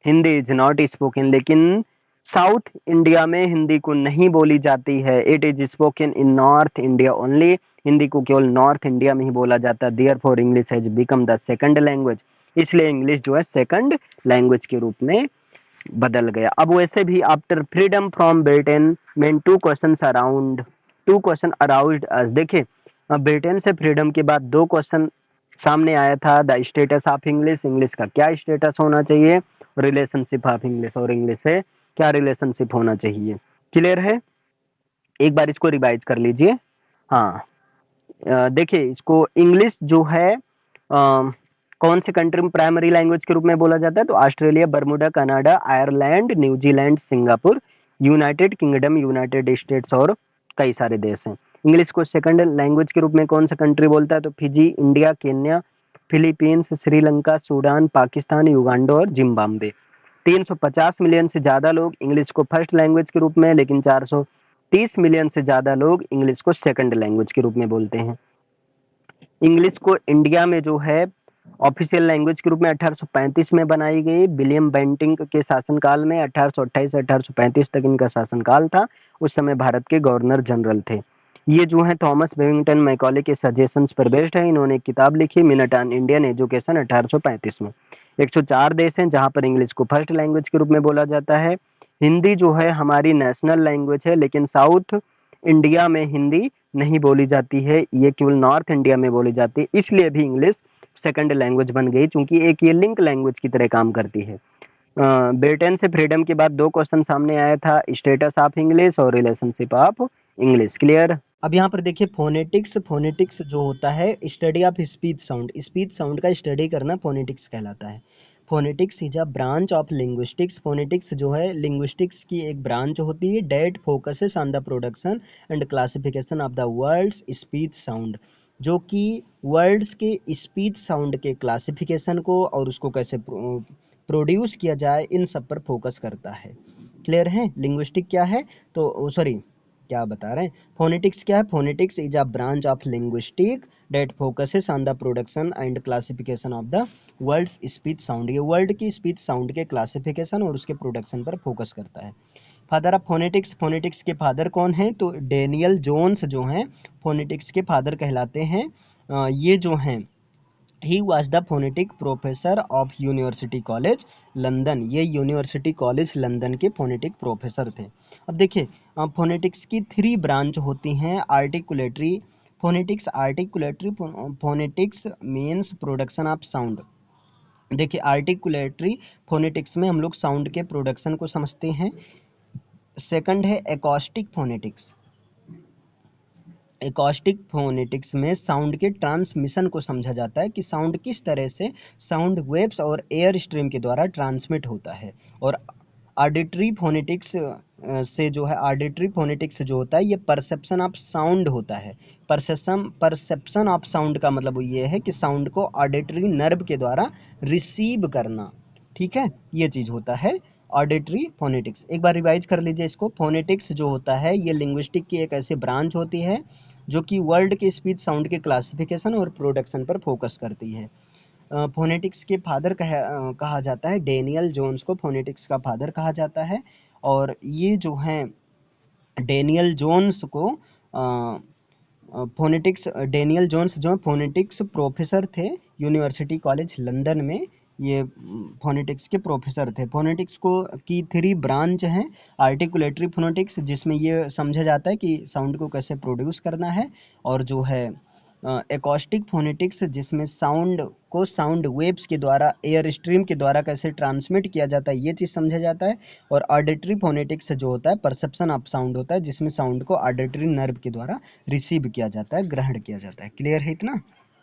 A: Hindi is not spoken, लेकिन साउथ इंडिया में हिंदी को नहीं बोली जाती है। It is spoken in north India only, Hindi को केवल नॉर्थ इंडिया में ही बोला जाता है। Therefore English has become the second language, इसलिए इंग्लिश जो है सेकंड लैंग्वेज के रूप में बदल गया। अब वैसे भी after freedom from Britain main two question aroused us. देखिए ब्रिटेन से फ्रीडम के बाद 2 क्वेश्चन सामने आया था। The status of English, English का क्या स्टेटस होना चाहिए, रिलेशनशिप ऑफ इंग्लिश, और इंग्लिश से क्या रिलेशनशिप होना चाहिए। क्लियर है? एक बार इसको रिवाइज कर लीजिए। हाँ देखिए इसको इंग्लिश जो है कौन से कंट्री में प्राइमरी लैंग्वेज के रूप में बोला जाता है? तो Australia, Bermuda, Canada, Ireland, New Zealand, Singapore, United kingdom, United states और कई सारे देश हैं। इंग्लिश को सेकंड लैंग्वेज के रूप में कौन सा कंट्री बोलता है? तो Fiji, India, Kenya, Philippines, Sri Lanka, Sudan, Pakistan, Uganda और जिम्बाब्वे। 350 मिलियन से ज्यादा लोग इंग्लिश को फर्स्ट लैंग्वेज के रूप में, लेकिन 430 मिलियन से ज्यादा लोग इंग्लिश को सेकंड लैंग्वेज के रूप में बोलते हैं। इंग्लिश को इंडिया में जो है ऑफिशियल लैंग्वेज के रूप में 1835 में बनाई गई। विलियम बेंटिंग के शासनकाल में 1828 से 1835 तक इनका शासनकाल था। उस समय भारत के गवर्नर जनरल थे। ये जो है थॉमस बेबिंगटन मैकॉले के सजेशंस पर बेस्ड है। इन्होंने एक किताब लिखी मिनट ऑन इंडियन एजुकेशन 1835 में। 104 देश हैं जहां पर इंग्लिश को फर्स्ट लैंग्वेज के रूप में बोला जाता है। हिंदी जो है हमारी नेशनल लैंग्वेज है, लेकिन साउथ इंडिया में हिंदी नहीं बोली जाती है, ये केवल नॉर्थ इंडिया में बोली जाती है। इसलिए भी इंग्लिश सेकंड लैंग्वेज बन गई, क्योंकि एक ये लिंक लैंग्वेज की तरह काम करती है। ब्रिटेन से फ्रीडम के बाद 2 क्वेश्चन सामने आया था, स्टेटस ऑफ इंग्लिश और रिलेशनशिप ऑफ इंग्लिश। क्लियर? अब यहाँ पर देखिए फोनेटिक्स, फोनेटिक्स जो होता है study of speech sound, speech sound का स्टडी करना फोनेटिक्स कहलाता है। Phonetics is a branch of linguistics, phonetics जो है लिंग्विस्टिक्स की एक ब्रांच होती है, that focuses on the production and classification of the words speech sound, जो कि वर्ड्स के स्पीच साउंड के क्लासिफिकेशन को और उसको कैसे प्रोड्यूस किया जाए, इन सब पर फोकस करता है। क्लियर है? लिंग्विस्टिक क्या है, तो सॉरी क्या बता रहे हैं, फोनेटिक्स क्या है, phonetics is a branch of linguistic that focuses on the production and classification of the words speech sound, ये वर्ड की स्पीच साउंड के क्लासिफिकेशन और उसके प्रोडक्शन पर फोकस करता है। फादर ऑफ फोनेटिक्स, फोनेटिक्स के फादर कौन हैं, तो डेनियल जोन्स जो हैं फोनेटिक्स के फादर कहलाते हैं। ये जो हैं he was the phonetic professor of University College London, ये यूनिवर्सिटी कॉलेज लंदन के फोनेटिक प्रोफेसर थे। अब देखिए फोनेटिक्स की 3 ब्रांच होती हैं, articulatory phonetics, articulatory phonetics means production of sound. देखिए आर्टिकुलेटरी फोनेटिक्स में हम लोग साउंड के प्रोडक्शन को समझते हैं। सेकंड है एकॉस्टिक फोनेटिक्स, एकॉस्टिक फोनेटिक्स में साउंड के ट्रांसमिशन को समझा जाता है कि साउंड किस तरह से साउंड वेव्स और एयर स्ट्रीम के द्वारा ट्रांसमिट होता है। और ऑडिटरी फोनेटिक्स से जो है, ऑडिटरी फोनेटिक्स जो होता है ये परसेप्शन ऑफ साउंड होता है। परसेप्शन ऑफ साउंड का मतलब ये है कि साउंड को ऑडिटरी नर्व के द्वारा रिसीव करना। ठीक है, ये चीज होता है ऑडिटरी फोनेटिक्स। एक बार रिवाइज कर लीजिए इसको। फोनेटिक्स जो होता है ये लिंग्विस्टिक की एक ऐसी ब्रांच होती है जो कि वर्ड के स्पीच साउंड के क्लासिफिकेशन और प्रोडक्शन पर फोकस करती है। फोनेटिक्स के फादर कहा जाता है, डेनियल जोन्स को फोनेटिक्स का फादर कहा जाता है। और ये जो हैं डेनियल जोन्स को फोनेटिक्स, डेनियल जोन्स जो फोनेटिक्स प्रोफेसर थे यूनिवर्सिटी कॉलेज लंदन में, ये फोनेटिक्स के प्रोफेसर थे। फोनेटिक्स को की 3 ब्रांच हैं, आर्टिकुलेटरी फोनेटिक्स जिसमें ये समझा जाता है कि साउंड को कैसे प्रोड्यूस करना है, और जो है एकॉस्टिक फोनेटिक्स जिसमें साउंड को साउंड वेव्स के द्वारा एयर स्ट्रीम के द्वारा कैसे ट्रांसमिट किया जाता है, ये चीज़ समझा जाता है। और ऑडिटरी फोनेटिक्स जो होता है परसेप्शन ऑफ साउंड होता है, जिसमें साउंड को ऑडिटरी नर्व के द्वारा रिसीव किया जाता है, ग्रहण किया जाता है। क्लियर है इतना?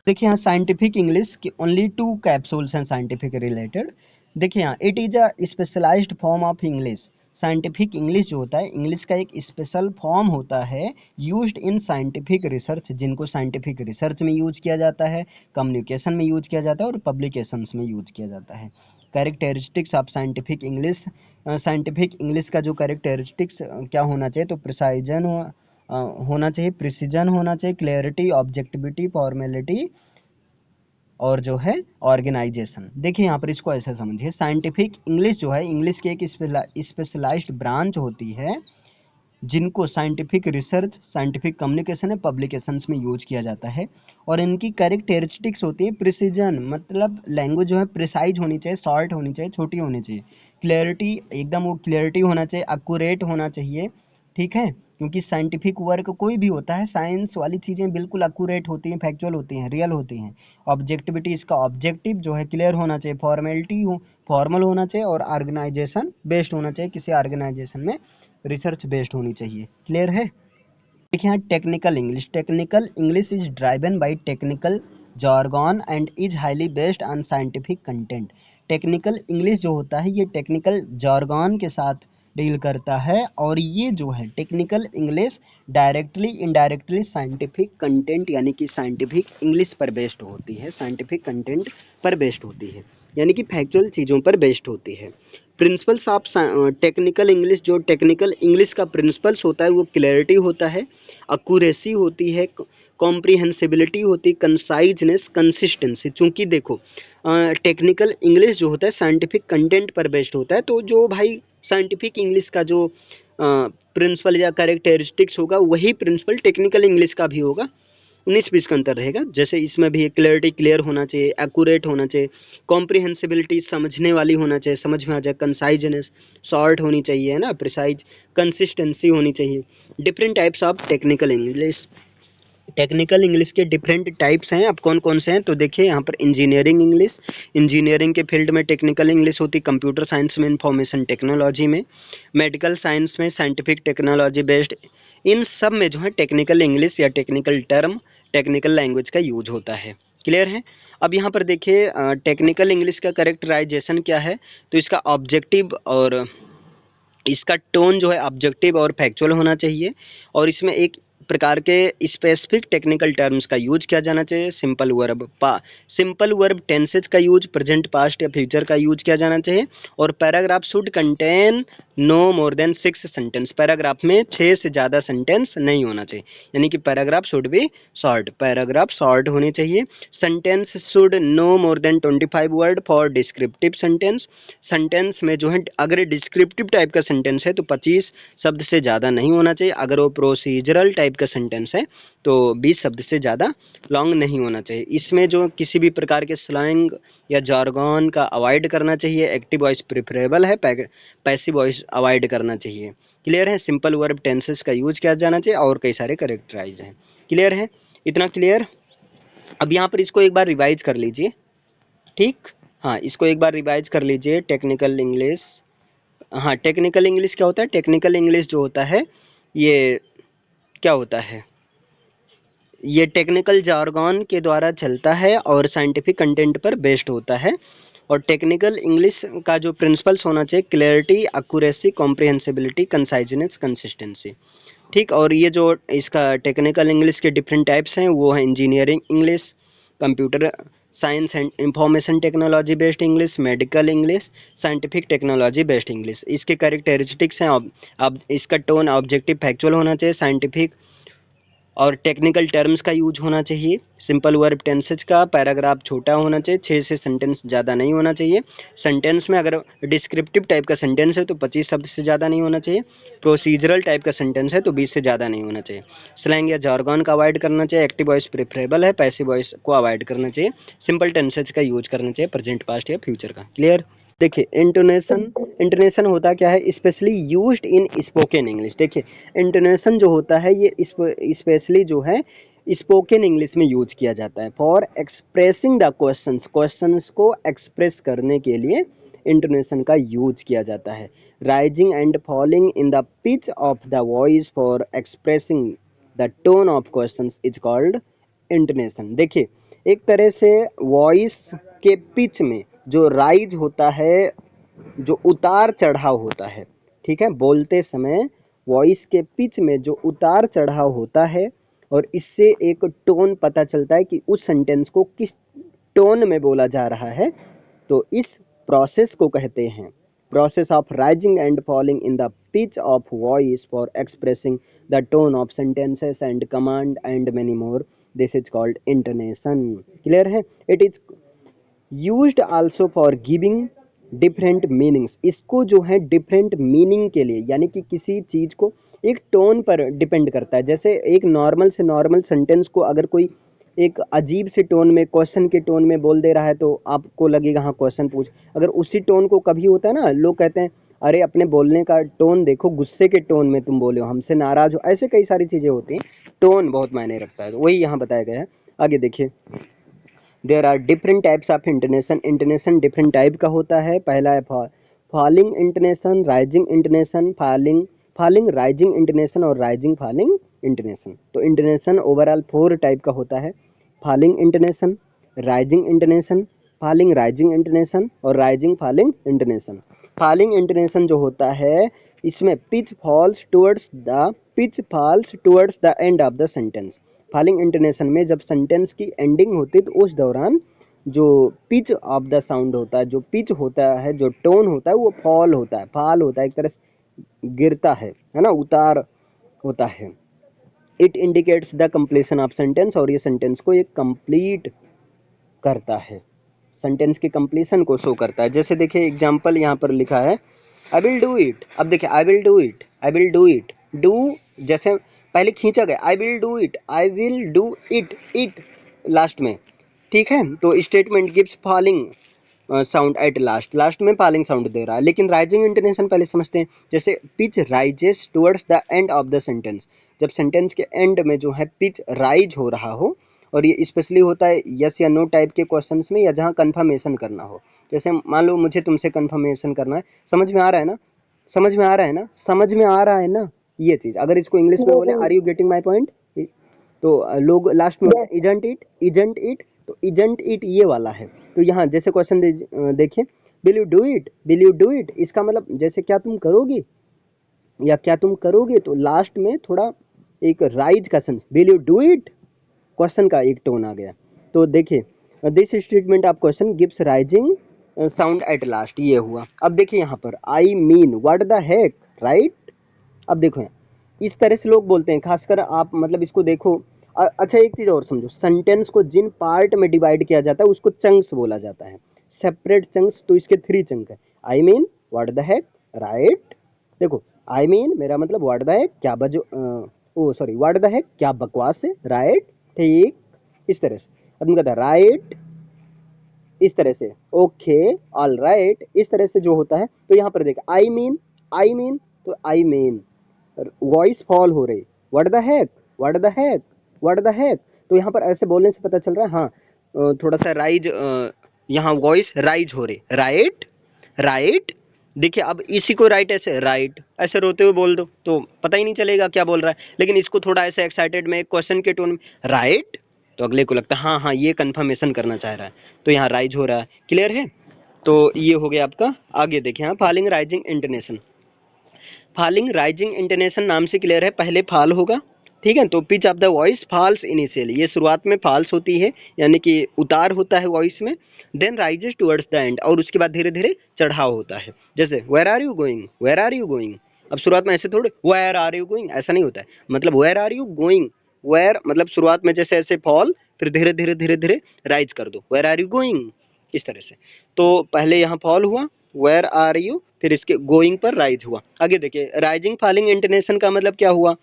A: देखिए यहाँ साइंटिफिक इंग्लिश की ओनली 2 कैप्सूल्स हैं साइंटिफिक रिलेटेड। देखिए यहाँ it is a specialised form of English, scientific English जो होता है इंग्लिश का एक स्पेशल फॉर्म होता है यूज्ड इन साइंटिफिक रिसर्च, जिनको साइंटिफिक रिसर्च में यूज किया जाता है, कम्युनिकेशन में यूज किया जाता है और पब्लिकेशंस में यूज किया जाता है। Characteristics of scientific English, scientific English का जो कैरेक्टरिस्टिक्स क्या होना चाहिए, तो प्रिसाइजन होना चाहिए, प्रिसीजन होना चाहिए, क्लैरिटी, ऑब्जेक्टिविटी, फॉर्मेलिटी और जो है ऑर्गेनाइजेशन। देखिए यहाँ पर इसको ऐसे समझिए, साइंटिफिक इंग्लिश जो है इंग्लिश की एक स्पेशलाइज्ड ब्रांच होती है जिनको साइंटिफिक रिसर्च, साइंटिफिक कम्युनिकेशन है, पब्लिकेशंस में यूज किया जाता है। और इनकी कैरेक्टरिस्टिक्स होती है प्रिसीजन, मतलब लैंग्वेज जो है प्रिसाइज होनी चाहिए, शॉर्ट होनी चाहिए, छोटी होनी चाहिए। क्लैरिटी, एकदम वो क्लैरिटी होना चाहिए, एक्यूरेट होना चाहिए। ठीक है, क्योंकि साइंटिफिक वर्क कोई भी होता है, साइंस वाली चीज़ें बिल्कुल एक्यूरेट होती हैं, फैक्चुअल होती हैं, रियल होती हैं। ऑब्जेक्टिविटी, इसका ऑब्जेक्टिव जो है क्लियर होना चाहिए, फॉर्मेलिटी फॉर्मल होना चाहिए, और ऑर्गेनाइजेशन बेस्ड होना चाहिए, किसी ऑर्गेनाइजेशन में रिसर्च बेस्ड होनी चाहिए। क्लियर है? देखिए यहाँ technical English, technical English is driven by technical jargon and is highly based on scientific content. Technical English जो होता है ये टेक्निकल jargon के साथ डील करता है, और ये जो है technical English directly indirectly scientific content यानी कि साइंटिफिक इंग्लिश पर बेस्ड होती है, साइंटिफिक कंटेंट पर बेस्ड होती है, यानी कि फैक्चुअल चीज़ों पर बेस्ड होती है। प्रिंसिपल्स ऑफ टेक्निकल इंग्लिश, जो टेक्निकल इंग्लिश का प्रिंसिपल्स होता है वो क्लैरिटी होता है, अक्यूरेसी होती है, कॉम्प्रिहेंसिबिलिटी होती है, कंसाइजनेस, कंसिस्टेंसी। चूंकि देखो टेक्निकल इंग्लिश जो होता है साइंटिफिक कंटेंट पर बेस्ड होता है, तो जो भाई साइंटिफिक इंग्लिश का जो प्रिंसिपल या कैरेक्टरिस्टिक्स होगा वही प्रिंसिपल टेक्निकल इंग्लिश का भी होगा। 19-20 का अंतर रहेगा। जैसे इसमें भी क्लैरिटी, क्लियर होना चाहिए, एक्यूरेट होना चाहिए, कॉम्प्रिहेंसिबिलिटी समझने वाली होना चाहिए, समझ में आ जाए, कंसाइजनेस शॉर्ट होनी चाहिए, है ना, प्रिसाइज, कंसिस्टेंसी होनी चाहिए। Different types of technical English, technical English के डिफरेंट टाइप्स हैं। अब कौन कौन से हैं तो देखिए यहाँ पर इंजीनियरिंग इंग्लिश, इंजीनियरिंग के फील्ड में टेक्निकल इंग्लिश होती है, कंप्यूटर साइंस में इंफॉर्मेशन टेक्नोलॉजी में, मेडिकल साइंस में साइंटिफिक टेक्नोलॉजी बेस्ड, इन सब में जो है टेक्निकल इंग्लिश या टेक्निकल टर्म, टेक्निकल लैंग्वेज का यूज होता है। क्लियर है। अब यहाँ पर देखिए टेक्निकल इंग्लिश का करेक्टराइजेशन क्या है, तो इसका ऑब्जेक्टिव और इसका टोन जो है ऑब्जेक्टिव और फैक्चुअल होना चाहिए, और इसमें एक प्रकार के स्पेसिफिक टेक्निकल टर्म्स का यूज किया जाना चाहिए। सिंपल वर्ब टेंसेज का यूज प्रेजेंट पास्ट या फ्यूचर का यूज किया जाना चाहिए, और paragraph should contain no more than 6 sentence. Paragraph में 6 से ज़्यादा सेंटेंस नहीं होना चाहिए, यानी कि paragraph should be short, paragraph short होने चाहिए। Sentence should know more then 25 word for descriptive sentence. Sentence में जो है अगर डिस्क्रिप्टिव टाइप का सेंटेंस है तो 25 शब्द से ज़्यादा नहीं होना चाहिए। अगर वो प्रोसीजरल टाइप का सेंटेंस है तो 20 शब्द से ज़्यादा लॉन्ग नहीं होना चाहिए। इसमें जो किसी भी प्रकार के स्लैंग या जार्गन का अवॉइड करना चाहिए। एक्टिव वॉइस प्रेफरेबल है, पैसिव वॉइस अवॉइड करना चाहिए। क्लियर है। सिंपल वर्ब टेंसेस का यूज किया जाना चाहिए, और कई सारे करेक्टराइज हैं। क्लियर है, इतना क्लियर। अब यहाँ पर इसको एक बार रिवाइज कर लीजिए, ठीक। हाँ, इसको एक बार रिवाइज कर लीजिए। टेक्निकल इंग्लिश, हाँ टेक्निकल इंग्लिश क्या होता है, टेक्निकल इंग्लिश जो होता है ये क्या होता है, ये टेक्निकल जार्गन के द्वारा चलता है और साइंटिफिक कंटेंट पर बेस्ड होता है। और टेक्निकल इंग्लिश का जो प्रिंसिपल्स होना चाहिए, क्लैरिटी, एक्यूरेसी, कॉम्प्रिहेंसिबिलिटी, कंसाइजनेस, कंसिस्टेंसी, ठीक। और ये जो इसका टेक्निकल इंग्लिश के डिफरेंट टाइप्स हैं वो है engineering English, computer science and information technology based English, medical English, scientific technology based English. इसके कैरेक्टरिस्टिक्स हैं, अब इसका टोन ऑब्जेक्टिव फैक्चुअल होना चाहिए, साइंटिफिक और टेक्निकल टर्म्स का यूज होना चाहिए, सिंपल वर्ब टेंसेज का पैराग्राफ छोटा होना चाहिए, 6 से सेंटेंस ज़्यादा नहीं होना चाहिए। सेंटेंस में अगर डिस्क्रिप्टिव टाइप का सेंटेंस है तो 25 शब्द से ज़्यादा नहीं होना चाहिए। प्रोसीजरल टाइप का सेंटेंस है तो 20 से ज़्यादा नहीं होना चाहिए। स्लैंग या जार्गन का अवॉइड करना चाहिए। एक्टिव वॉइस प्रेफरेबल है, पैसिव वॉइस को अवॉइड करना चाहिए। सिंपल टेंसेज का यूज करना चाहिए, प्रेजेंट, पास्ट या फ्यूचर का। क्लियर। देखिए इंटोनेशन होता क्या है, specially used in spoken English. देखिए इंटोनेशन जो होता है ये स्पेशली जो है स्पोकन इंग्लिश में यूज किया जाता है। फॉर एक्सप्रेसिंग द क्वेश्चंस को एक्सप्रेस करने के लिए इंटोनेशन का यूज किया जाता है। Rising and falling in the pitch of the voice for expressing the tone of questions is called intonation. देखिए एक तरह से वॉइस के पिच में जो राइज होता है, जो उतार चढ़ाव होता है, ठीक है, बोलते समय वॉइस के पिच में जो उतार चढ़ाव होता है, और इससे एक टोन पता चलता है कि उस सेंटेंस को किस टोन में बोला जा रहा है, तो इस प्रोसेस को कहते हैं process of rising and falling in the pitch of voice for expressing the tone of sentences and command and many more, this is called intonation. Clear है। It is used also for giving different meanings. इसको जो है different meaning के लिए, यानी कि किसी चीज को एक टोन पर डिपेंड करता है। जैसे एक नॉर्मल से नॉर्मल सेंटेंस को अगर कोई एक अजीब से टोन में, क्वेश्चन के टोन में बोल दे रहा है तो आपको लगेगा हाँ क्वेश्चन पूछ। अगर उसी टोन को कभी होता है ना, लोग कहते हैं अरे अपने बोलने का टोन देखो, गुस्से के टोन में तुम बोले हो, हमसे नाराज हो, ऐसे कई सारी चीजें होती हैं। टोन बहुत मायने रखता है, तो वही यहाँ बताया गया है। आगे देखिए, there are different types of intonation. Intonation different type का होता है। पहला है falling intonation, rising intonation, falling rising intonation और राइजिंग फॉलिंग इंटोनेशन। तो इंटोनेशन ओवरऑल 4 टाइप का होता है। Falling intonation, rising intonation, falling rising intonation और rising falling intonation. Falling intonation जो होता है इसमें pitch falls towards the end of the sentence. Falling intonation में जब सेंटेंस की एंडिंग होती है तो उस दौरान जो पिच ऑफ द साउंड होता है, जो पिच होता है, जो टोन होता है, वो फॉल होता है, एक तरह से गिरता है ना, उतार होता है। It indicates the completion of sentence, और ये सेंटेंस को एक कंप्लीट करता है, सेंटेंस के कंप्लीशन को शो करता है। जैसे देखिए एग्जांपल यहाँ पर लिखा है, आई विल डू इट। अब देखिए I will do it, do जैसे पहले खींचा गया, I will do it last में, ठीक है। तो statement gives falling sound at last में फॉलिंग साउंड दे रहा है। लेकिन राइजिंग इंटोनेशन पहले समझते हैं। जैसे pitch rises towards the end of the sentence, जब सेंटेंस के एंड में जो है पिच राइज हो रहा हो, और ये स्पेशली होता है यस या नो टाइप के क्वेश्चंस में, या जहाँ कंफर्मेशन करना हो। जैसे मान लो मुझे तुमसे कंफर्मेशन करना है, समझ में आ रहा है ना, समझ में आ रहा है ना, समझ में आ रहा है ना, ये चीज अगर इसको इंग्लिश में बोले are you getting my point, तो लोग लास्ट में इजंट इट, इजंट इट, तो इजंट इट ये वाला है। तो यहाँ जैसे क्वेश्चन देखिए, will you do it, will you do it, इसका मतलब जैसे क्या तुम करोगे या क्या तुम करोगे, तो लास्ट में थोड़ा एक राइज का sense, will you do it, question का एक टोन आ गया। तो देखिए this statement of question gives rising sound at last, ये हुआ। अब देखिए यहाँ पर I mean what the heck, right. अब देखो यहाँ इस तरह से लोग बोलते हैं, खासकर आप मतलब इसको देखो। अच्छा एक चीज और समझो, सेंटेंस को जिन पार्ट में डिवाइड किया जाता है उसको चंक्स बोला जाता है, सेपरेट चंक्स। तो इसके 3 चंक है, I mean what the heck, right. देखो आई मीन मेरा मतलब व्हाट द हेक क्या बजो, ओ सॉरी व्हाट द हेक क्या बकवास है, राइट, ठीक, इस तरह से। अब तुम कहता है राइट, इस तरह से, ओके, ऑल राइट, इस तरह से जो होता है। तो यहाँ पर देख आई मीन, आई मीन, तो आई मीन वॉइस फॉल हो रही, what the heck, what the heck, what the heck. तो यहाँ पर ऐसे बोलने से पता चल रहा है हाँ थोड़ा सा राइज, यहाँ वॉइस राइज हो रही, राइट, राइट। देखिए अब इसी को राइट ऐसे, राइट ऐसे रोते हुए बोल दो तो पता ही नहीं चलेगा क्या बोल रहा है, लेकिन इसको थोड़ा ऐसे एक्साइटेड में क्वेश्चन के टोन में राइट, तो अगले को लगता है हाँ हाँ ये कंफर्मेशन करना चाह रहा है, तो यहाँ राइज हो रहा है, क्लियर है। तो ये हो गया आपका। आगे देखिए यहाँ falling rising intonation, falling rising intonation नाम से क्लियर है, पहले फॉल होगा, ठीक है। तो pitch of the voice falls initially, ये शुरुआत में फॉल्स होती है, यानी कि उतार होता है वॉइस में, then rises towards the end, और उसके बाद धीरे धीरे चढ़ाव होता है। जैसे where are you going, where are you going, अब शुरुआत में ऐसे थोड़े वेयर आर यू गोइंग, ऐसा नहीं होता है, मतलब where are you going, where मतलब शुरुआत में जैसे ऐसे फॉल, फिर धीरे धीरे धीरे धीरे राइज कर दो, वेयर आर यू गोइंग, इस तरह से। तो पहले यहाँ फॉल हुआ, वेयर आर यू, फिर इसके गोइंग पर राइज हुआ। आगे देखिए राइजिंग फॉलिंग इंटोनेशन का मतलब क्या हुआ,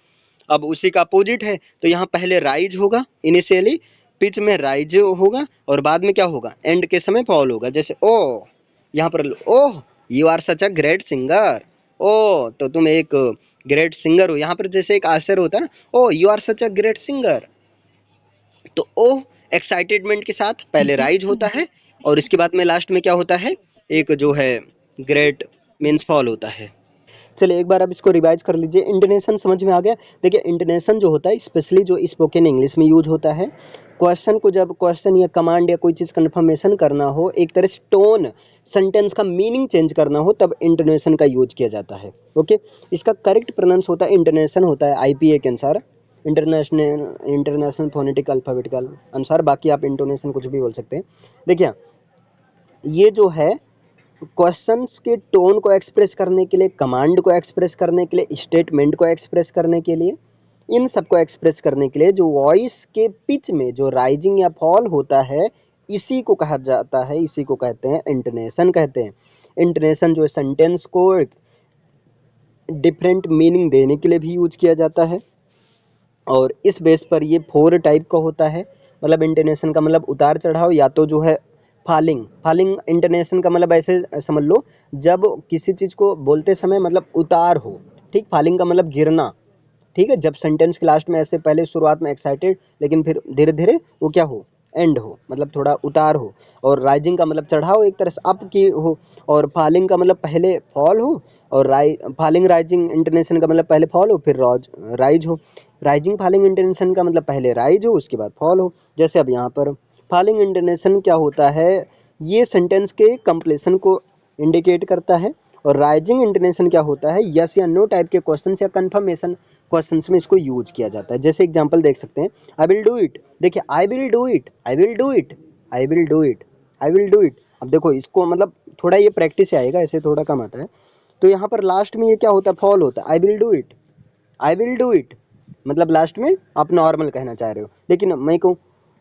A: अब उसी का अपोजिट है। तो यहाँ पहले राइज होगा इनिशियली, पिच में राइज होगा, और बाद में क्या होगा, एंड के समय फॉल होगा। जैसे ओ, यहाँ पर oh you are such a great singer, ओ तो तुम एक ग्रेट सिंगर हो, यहाँ पर जैसे एक आश्चर्य होता है ना, oh you are such a great singer, तो ओ एक्साइटेडमेंट के साथ पहले राइज होता है, और इसके बाद में लास्ट में क्या होता है, एक जो है ग्रेट मीन्स फॉल होता है। चलिए एक बार अब इसको रिवाइज कर लीजिए, इंटोनेशन समझ में आ गया। देखिए इंटोनेशन जो होता है स्पेशली जो स्पोकन इंग्लिश में यूज होता है, क्वेश्चन को जब क्वेश्चन या कमांड या कोई चीज़ कन्फर्मेशन करना हो, एक तरह से टोन सेंटेंस का मीनिंग चेंज करना हो, तब इंटोनेशन का यूज किया जाता है। ओके, इसका करेक्ट प्रोनाउंस होता है, इंटोनेशन होता है आईपीए के अनुसार, इंटरनेशनल फोनेटिक अल्फाबेटिकल अनुसार, बाकी आप इंटोनेशन कुछ भी बोल सकते हैं। देखिए ये जो है क्वेश्चंस के टोन को एक्सप्रेस करने के लिए, कमांड को एक्सप्रेस करने के लिए, स्टेटमेंट को एक्सप्रेस करने के लिए, इन सबको एक्सप्रेस करने के लिए जो वॉइस के पिच में जो राइजिंग या फॉल होता है, इसी को कहा जाता है, इसी को कहते हैं इंटोनेशन कहते हैं। इंटोनेशन जो सेंटेंस को डिफरेंट मीनिंग देने के लिए भी यूज किया जाता है, और इस बेस पर ये 4 टाइप का होता है। मतलब इंटोनेशन का मतलब उतार चढ़ाव, या तो जो है फॉलिंग, फॉलिंग इंटोनेशन का मतलब ऐसे समझ लो जब किसी चीज़ को बोलते समय मतलब उतार हो, ठीक, फॉलिंग का मतलब गिरना, ठीक है, जब सेंटेंस के लास्ट में ऐसे पहले शुरुआत में एक्साइटेड, लेकिन फिर धीरे धीरे वो क्या हो, एंड हो, मतलब थोड़ा उतार हो। और राइजिंग का मतलब चढ़ाव, एक तरह से अप की हो। और फॉलिंग का मतलब पहले फॉल हो, और फॉलिंग राइजिंग इंटोनेशन का मतलब पहले फॉल हो फिर राइज हो। राइजिंग फॉलिंग इंटोनेशन का मतलब पहले राइज हो उसके बाद फॉल हो। जैसे अब यहाँ पर फॉलिंग इंटोनेशन क्या होता है, ये सेंटेंस के कंप्लीशन को इंडिकेट करता है, और राइजिंग इंटोनेशन क्या होता है, यस या नो टाइप के क्वेश्चन या कंफर्मेशन क्वेश्चंस में इसको यूज किया जाता है। जैसे एग्जांपल देख सकते हैं, आई विल डू इट, देखिए I will do it, I will do it, I will do it, I will do it. अब देखो इसको मतलब थोड़ा ये प्रैक्टिस से आएगा, ऐसे थोड़ा कम आता है। तो यहाँ पर लास्ट में ये क्या होता है, फॉल होता है, I will do it, I will do it, मतलब लास्ट में आप नॉर्मल कहना चाह रहे हो, लेकिन मैं कहूँ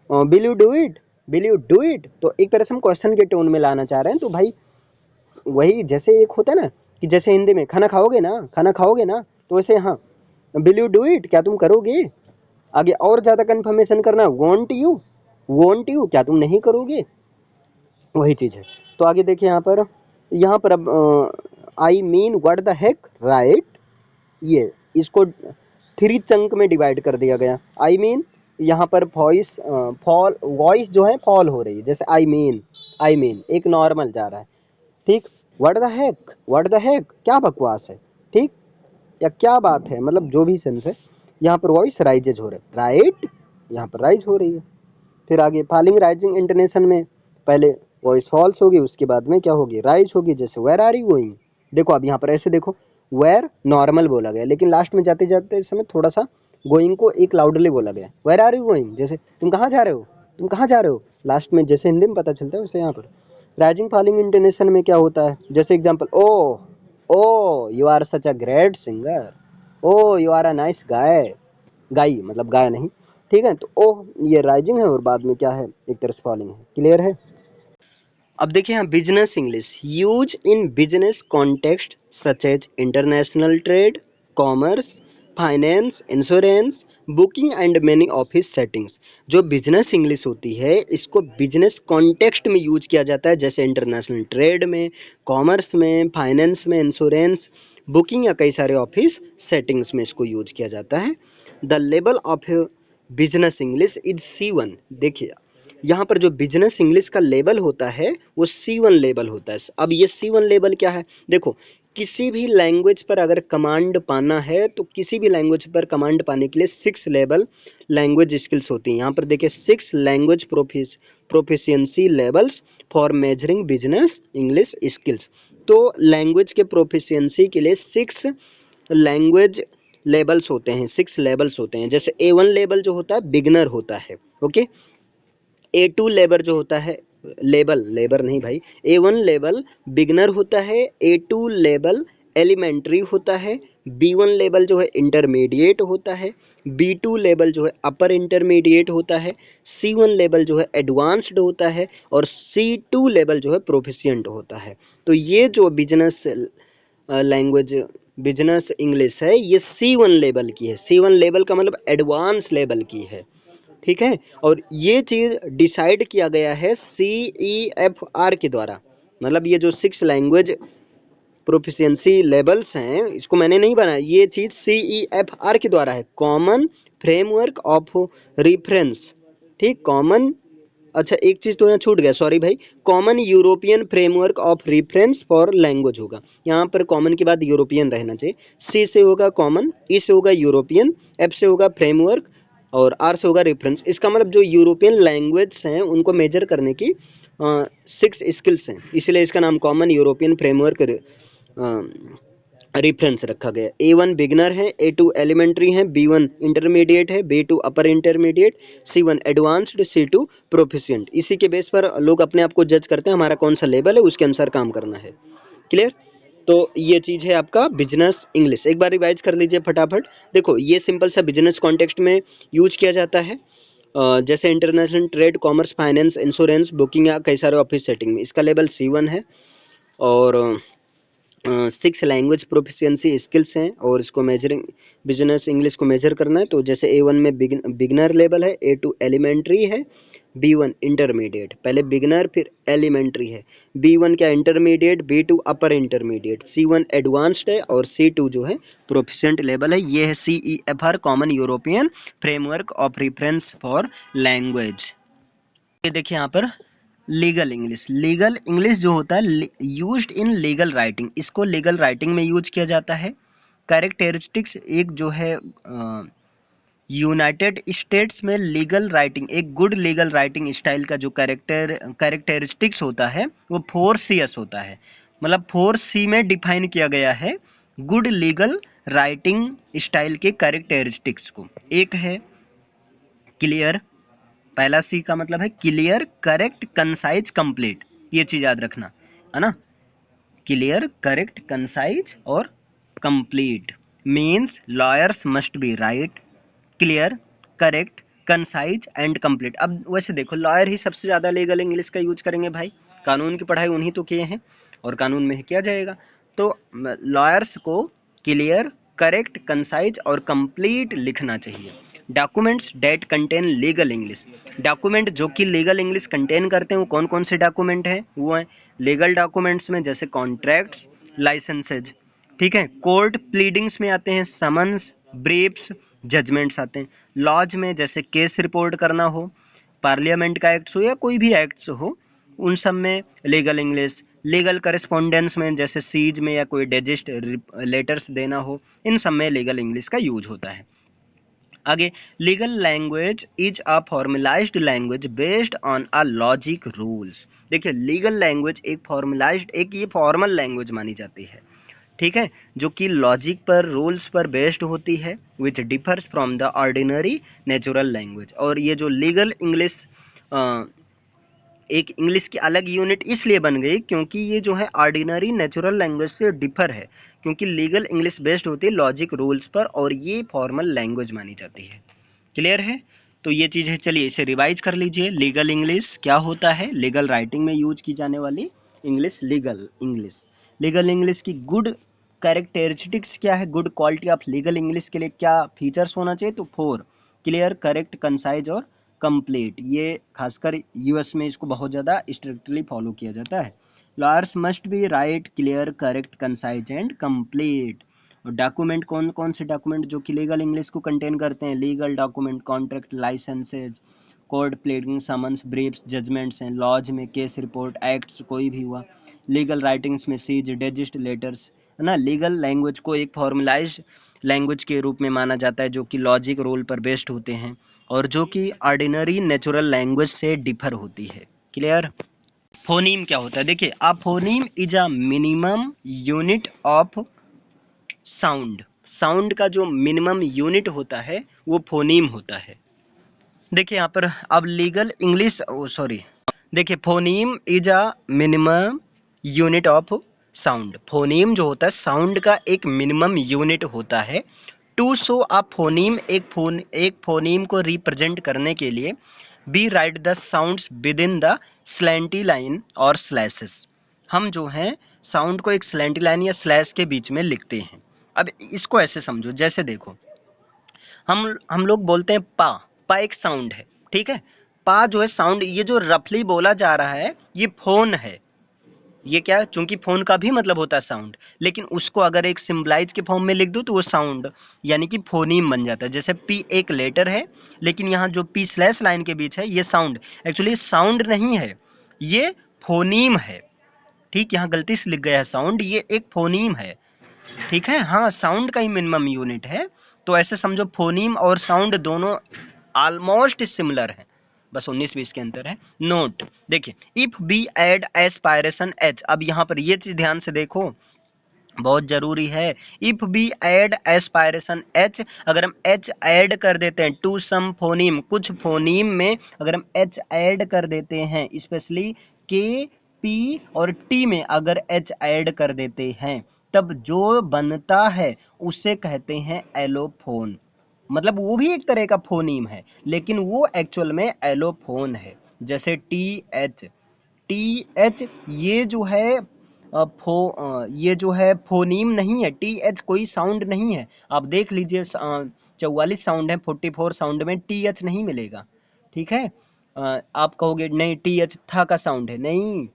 A: will you do it, will you do it, तो एक तरह से हम क्वेश्चन के टोन में लाना चाह रहे हैं। तो भाई वही जैसे एक होता है ना कि जैसे हिंदी में खाना खाओगे ना, खाना खाओगे ना, तो वैसे हाँ विल यू डू इट, क्या तुम करोगे। आगे और ज़्यादा कंफर्मेशन करना, वॉन्ट यू, वॉन्ट यू, क्या तुम नहीं करोगे, वही चीज़ है। तो आगे देखिए यहाँ पर अब I mean what the heck, right, ये इसको 3 चंक में डिवाइड कर दिया गया। आई मीन यहाँ पर वॉइस जो है फॉल हो रही है, जैसे आई मीन एक नॉर्मल जा रहा है, ठीक। व्हाट द हेक क्या बकवास है, ठीक, या क्या बात है, मतलब जो भी सेंस है। यहाँ पर वॉइस राइजेज हो रहा है, राइट, यहाँ पर राइज हो रही है। फिर आगे फॉलिंग राइजिंग इंटोनेशन में पहले वॉइस फॉल्स होगी, उसके बाद में क्या होगी, राइज होगी। जैसे वेयर आर यू गोइंग, देखो अब यहाँ पर ऐसे देखो, वेयर नॉर्मल बोला गया, लेकिन लास्ट में जाते जाते इस समय थोड़ा सा गोइंग को एक लाउडली बोला गया। वेयर आर यू गोइंग, जैसे तुम कहाँ जा रहे हो, तुम कहाँ जा रहे हो, लास्ट में जैसे हिंदी में पता चलता है वैसे यहाँ पर राइजिंग फॉलिंग इंटोनेशन में क्या होता है। जैसे example, oh you are such a great singer, oh you are a nice guy, guy मतलब गाय नहीं, ठीक है। तो ओ ये राइजिंग है और बाद में क्या है, एक तरह से फॉलिंग है। क्लियर है। अब देखिए यहाँ business English, use in business context such as international trade, commerce, finance, insurance, booking and many office settings. जो बिजनेस इंग्लिश होती है इसको बिजनेस कॉन्टेक्स्ट में यूज किया जाता है, जैसे इंटरनेशनल ट्रेड में, कॉमर्स में, फाइनेंस में, इंश्योरेंस, बुकिंग या कई सारे ऑफिस सेटिंग्स में इसको यूज किया जाता है। The level of business English is C1। देखिए यहाँ पर जो बिजनेस इंग्लिश का लेवल होता है वो C1 लेवल होता है। अब ये C1 लेवल क्या है, देखो किसी भी लैंग्वेज पर अगर कमांड पाना है तो किसी भी लैंग्वेज पर कमांड पाने के लिए 6 लेवल लैंग्वेज स्किल्स होती हैं। यहाँ पर देखिए 6 language proficiency levels for measuring business English skills. तो लैंग्वेज के प्रोफिशिएंसी के लिए 6 लैंग्वेज लेवल्स होते हैं, 6 लेवल्स होते हैं। जैसे A1 लेवल जो होता है बिगनर होता है, ओके। A2 लेवल जो होता है, लेबर नहीं भाई, A1 लेवल बिगनर होता है, A2 लेवल एलिमेंट्री होता है, B1 लेवल जो है इंटरमीडिएट होता है, B2 लेवल जो है अपर इंटरमीडिएट होता है, C1 लेवल जो है एडवांस्ड होता है और C2 लेवल जो है प्रोफिशिएंट होता है। तो ये जो बिजनेस लैंग्वेज बिजनेस इंग्लिश है ये C1 लेवल की है। C1 लेवल का मतलब एडवांस लेवल की है, ठीक है। और ये चीज़ डिसाइड किया गया है CEFR के द्वारा, मतलब ये जो 6 लैंग्वेज प्रोफिशिएंसी लेवल्स हैं इसको मैंने नहीं बनाया, ये चीज़ CEFR के द्वारा है, कॉमन फ्रेमवर्क ऑफ रेफरेंस, ठीक। कॉमन, अच्छा एक चीज़ तो यहाँ छूट गया, सॉरी भाई, common European framework of reference for language होगा। यहाँ पर कॉमन के बाद यूरोपियन रहना चाहिए। C से होगा कॉमन, E से होगा यूरोपियन, F से होगा फ्रेमवर्क और R से होगा रेफरेंस। इसका मतलब जो यूरोपियन लैंग्वेज हैं उनको मेजर करने की 6 स्किल्स हैं, इसलिए इसका नाम कॉमन यूरोपियन फ्रेमवर्क रेफरेंस रखा गया। A1 बिगनर है, A2 एलिमेंट्री है, B1 इंटरमीडिएट है, B2 अपर intermediate, C1 advanced, C2 proficient. इसी के बेस पर लोग अपने आप को जज करते हैं हमारा कौन सा लेवल है, उसके अनुसार काम करना है। क्लियर। तो ये चीज़ है आपका बिजनेस इंग्लिश, एक बार रिवाइज कर लीजिए फटाफट। देखो ये सिंपल सा बिजनेस कॉन्टेक्स्ट में यूज किया जाता है, जैसे international trade, commerce, finance, insurance, booking या कई सारे ऑफिस सेटिंग में। इसका लेवल C1 है और 6 लैंग्वेज प्रोफिशिएंसी स्किल्स हैं और इसको मेजरिंग बिजनेस इंग्लिश को मेजर करना है। तो जैसे A1 में बिगनर लेवल है, A2 एलिमेंट्री है, B1 इंटरमीडिएट, पहले बिगनर फिर एलिमेंट्री है, B1 क्या इंटरमीडिएट, B2 अपर इंटरमीडिएट, C1 एडवांस्ड है और C2 जो है प्रोफिशिएंट लेवल है। ये है CEFR common European framework of reference for language. ये देखिए यहाँ पर लीगल इंग्लिश जो होता है यूज्ड इन लीगल राइटिंग, इसको लीगल राइटिंग में यूज किया जाता है। कैरेक्टरिस्टिक्स, एक जो है यूनाइटेड स्टेट्स में लीगल राइटिंग, एक गुड लीगल राइटिंग स्टाइल का जो कैरेक्टरिस्टिक्स होता है वो 4CS होता है, मतलब 4C में डिफाइन किया गया है गुड लीगल राइटिंग स्टाइल के कैरेक्टरिस्टिक्स को। एक है क्लियर, पहला C का मतलब है क्लियर, करेक्ट, कंसाइज, कंप्लीट, ये चीज याद रखना है ना। क्लियर, करेक्ट, कंसाइज और complete means lawyers must be right, clear, correct, concise and complete. अब वैसे देखो लॉयर ही सबसे ज़्यादा लीगल इंग्लिश का यूज करेंगे भाई, कानून की पढ़ाई उन्हीं तो किए हैं और कानून में ही किया जाएगा। तो लॉयर्स को क्लियर, करेक्ट, कंसाइज और कंप्लीट लिखना चाहिए। Documents that contain legal English, document जो कि लीगल इंग्लिश कंटेन करते हैं वो कौन कौन से डॉक्यूमेंट हैं, वो हैं लीगल डॉक्यूमेंट्स में जैसे कॉन्ट्रैक्ट्स, लाइसेंसेज, ठीक है। कोर्ट प्लीडिंग्स में आते हैं समन्स, ब्रीफ्स, जजमेंट्स आते हैं। लॉज में जैसे केस रिपोर्ट करना हो, पार्लियामेंट का एक्ट्स हो या कोई भी एक्ट्स हो, उन सब में लीगल इंग्लिश। लीगल करेस्पॉन्डेंस में जैसे सीज में या कोई डिजिट लेटर्स देना हो, इन सब में लीगल इंग्लिश का यूज होता है। आगे, legal language is a formalised language based on a logic rules. देखिए, लीगल लैंग्वेज एक फॉर्मलाइज्ड, एक ये फॉर्मल लैंग्वेज मानी जाती है, ठीक है, जो कि लॉजिक पर, रूल्स पर बेस्ड होती है, which differs from the ordinary natural language. और ये जो लीगल इंग्लिश एक इंग्लिश की अलग यूनिट इसलिए बन गई क्योंकि ये जो है ऑर्डिनरी नेचुरल लैंग्वेज से डिफर है, क्योंकि लीगल इंग्लिश बेस्ड होती है लॉजिक रूल्स पर और ये फॉर्मल लैंग्वेज मानी जाती है। क्लियर है? तो ये चीज़ है, चलिए इसे रिवाइज कर लीजिए। लीगल इंग्लिश क्या होता है? लीगल राइटिंग में यूज की जाने वाली English legal English. Legal English की गुड कैरेक्टरिस्टिक्स क्या है? Good quality of legal English के लिए क्या फीचर्स होना चाहिए? तो 4, क्लियर, करेक्ट, कंसाइज और कंप्लीट। ये खासकर यूएस में इसको बहुत ज़्यादा स्ट्रिक्टली फॉलो किया जाता है। Lawyers must be right, clear, correct, concise and complete. और डॉक्यूमेंट, कौन कौन से डॉक्यूमेंट जो कि लीगल इंग्लिश को कंटेन करते हैं? Legal document, contract, licences, court pleading, summons, briefs, judgments हैं। लॉज में केस रिपोर्ट, एक्ट्स कोई भी हुआ। लीगल राइटिंग्स में सीज, डिजिट लेटर्स, है ना। लीगल लैंग्वेज को एक फॉर्मलाइज्ड लैंग्वेज के रूप में माना जाता है जो कि लॉजिक रूल पर बेस्ड होते हैं और जो कि ऑर्डिनरी नेचुरल लैंग्वेज से डिफर होती है। क्लियर? फोनीम क्या होता है? देखिए, a phoneme is a minimum unit of sound. Sound का जो मिनिमम यूनिट होता है वो फोनीम होता है। देखिए यहाँ पर अब लीगल इंग्लिश, सॉरी, देखिए phoneme is a minimum unit of sound. Phoneme जो होता है साउंड का एक मिनिमम यूनिट होता है। टू शो अ फोनीम, एक फोनीम को रिप्रेजेंट करने के लिए we write the sounds within the slanty line और स्लैशेस। हम जो है साउंड को एक स्लैंटी लाइन या स्लैश के बीच में लिखते हैं। अब इसको ऐसे समझो, जैसे देखो, हम लोग बोलते हैं पा, पा एक साउंड है, ठीक है। पा जो है साउंड, ये जो रफली बोला जा रहा है ये फोन है। ये क्या? चूंकि फोन का भी मतलब होता है साउंड, लेकिन उसको अगर एक सिंबलाइज के फॉर्म में लिख दूं तो वो साउंड यानी कि फोनीम बन जाता है। जैसे पी एक लेटर है, लेकिन यहाँ जो पी स्लैश लाइन के बीच है ये साउंड, एक्चुअली साउंड नहीं है, ये फोनीम है। ठीक, यहाँ गलती से लिख गया है साउंड, ये एक फोनीम है। ठीक है, हाँ, साउंड का ही मिनिमम यूनिट है। तो ऐसे समझो फोनीम और साउंड दोनों ऑलमोस्ट सिमिलर है, बस 19-20 के अंतर है। नोट, देखिए, if we add aspiration H. अब यहाँ पर ये चीज ध्यान से देखो, बहुत जरूरी है। If we add aspiration H, अगर हम एच ऐड कर देते हैं टू सम फोनीम, कुछ फोनीम में अगर हम एच ऐड कर देते हैं, स्पेशली के, पी और टी में अगर एच ऐड कर देते हैं, तब जो बनता है उसे कहते हैं एलोफोन। मतलब वो भी एक तरह का फोनीम है, लेकिन वो एक्चुअल में एलोफोन है। जैसे टी एच, टी एच ये जो है ये जो है फोनीम नहीं है। टी एच कोई साउंड नहीं है। आप देख लीजिए 44 साउंड है, 44 साउंड में टी एच नहीं मिलेगा। ठीक है, आप कहोगे नहीं टी एच था का साउंड है, नहीं,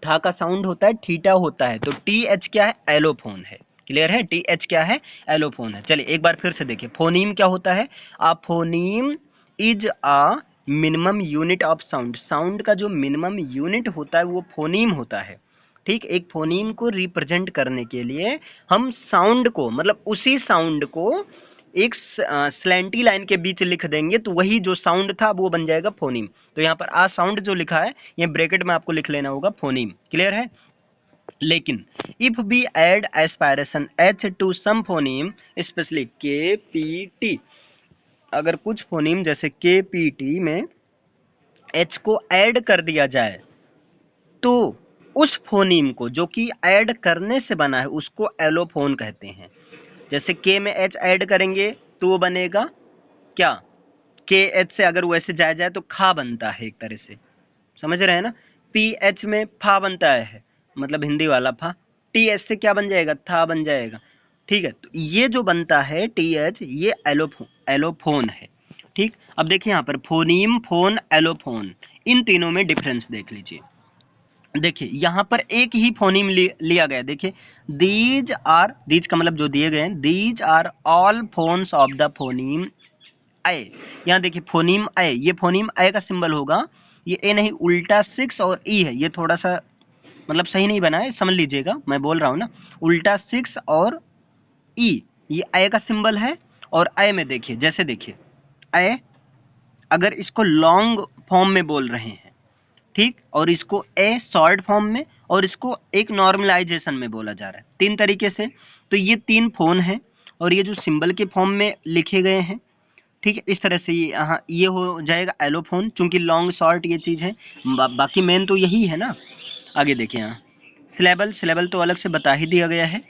A: था का साउंड होता है, थीटा होता है। तो टी एच क्या है? एलोफोन है। क्लियर है? टी एच क्या है? एलोफोन है। चलिए एक बार फिर से देखिए, फोनीम क्या होता है? A phoneme is a minimum unit of sound. Sound का जो मिनिमम यूनिट होता है वो फोनीम होता है। ठीक, एक फोनीम को रिप्रेजेंट करने के लिए हम साउंड को, मतलब उसी साउंड को एक स्लैंटी लाइन के बीच लिख देंगे तो वही जो साउंड था वो बन जाएगा फोनीम। तो यहाँ पर आ साउंड जो लिखा है ये ब्रैकेट में आपको लिख लेना होगा फोनीम। क्लियर है? लेकिन if we add aspiration H to some phoneme, specially K P T, अगर कुछ फोनीम जैसे के पी टी में एच को ऐड कर दिया जाए तो उस फोनीम को जो कि ऐड करने से बना है उसको एलोफोन कहते हैं। जैसे के में एच ऐड करेंगे तो वो बनेगा क्या? के एच से अगर वैसे जाया जाए तो खा बनता है एक तरह से, समझ रहे हैं ना। पी एच में फा बनता है, मतलब हिंदी वाला फा। टी एच से क्या बन जाएगा? था बन जाएगा। ठीक है, तो ये जो बनता है टी एच, ये एलोफोन है। ठीक, अब देखिए यहाँ पर फोनीम, फोन, एलोफोन, इन तीनों में डिफरेंस देख लीजिए। देखिए यहाँ पर एक ही फोनीम लिया गया। देखिए दीज का मतलब जो दिए गए हैं, these are all phones of the phoneme A. यहाँ देखिए फोनीम ए, ये फोनीम ए का सिंबल होगा, ये ए नहीं उल्टा 6 और ई है, ये थोड़ा सा मतलब सही नहीं बना है, समझ लीजिएगा, मैं बोल रहा हूँ ना, उल्टा 6 और ई, ये ए का सिंबल है। और ए में देखिए, जैसे देखिए ए, अगर इसको लॉन्ग फॉर्म में बोल रहे हैं, ठीक, और इसको ए शॉर्ट फॉर्म में, और इसको एक नॉर्मलाइजेशन में बोला जा रहा है, 3 तरीके से। तो ये 3 फोन हैं और ये जो सिंबल के फॉर्म में लिखे गए हैं, ठीक है, इस तरह से ये हो जाएगा एलोफोन, चूंकि लॉन्ग शॉर्ट ये चीज़ है। बाकी मेन तो यही है ना। आगे देखिए यहाँ सिलेबल तो अलग से बता ही दिया गया है।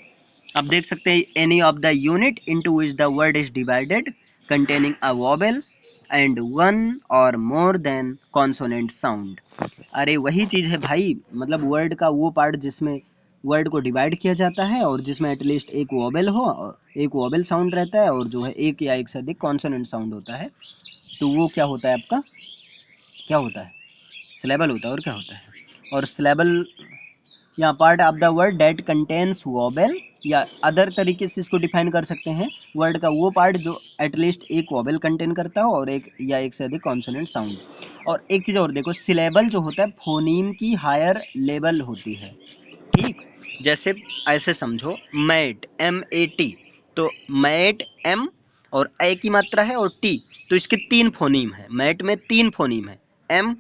A: आप देख सकते हैं any of the unit into which the word is divided containing a vowel and one or more than consonant sound. अरे वही चीज़ है भाई, मतलब वर्ड का वो पार्ट जिसमें वर्ड को डिवाइड किया जाता है और जिसमें एटलीस्ट एक वोवेल हो, एक वोवेल साउंड रहता है, और जो है एक या एक से अधिक कॉन्सोनेंट साउंड होता है, तो वो क्या होता है आपका, क्या होता है, सिलेबल होता है। और क्या होता है, और सिलेबल यहाँ part of the word that contains vowel, या अदर तरीके से इसको डिफाइन कर सकते हैं, वर्ड का वो पार्ट जो एटलीस्ट एक वोवेल कंटेन करता हो और एक या एक से अधिक कॉन्सोनेंट साउंड। और एक चीज़ और देखो, सिलेबल जो होता है फोनीम की हायर लेवल होती है, ठीक। जैसे ऐसे समझो मैट, MAT, तो मैट M और ए की मात्रा है और टी, तो इसके 3 फोनीम है, मैट में 3 फोनीम है, M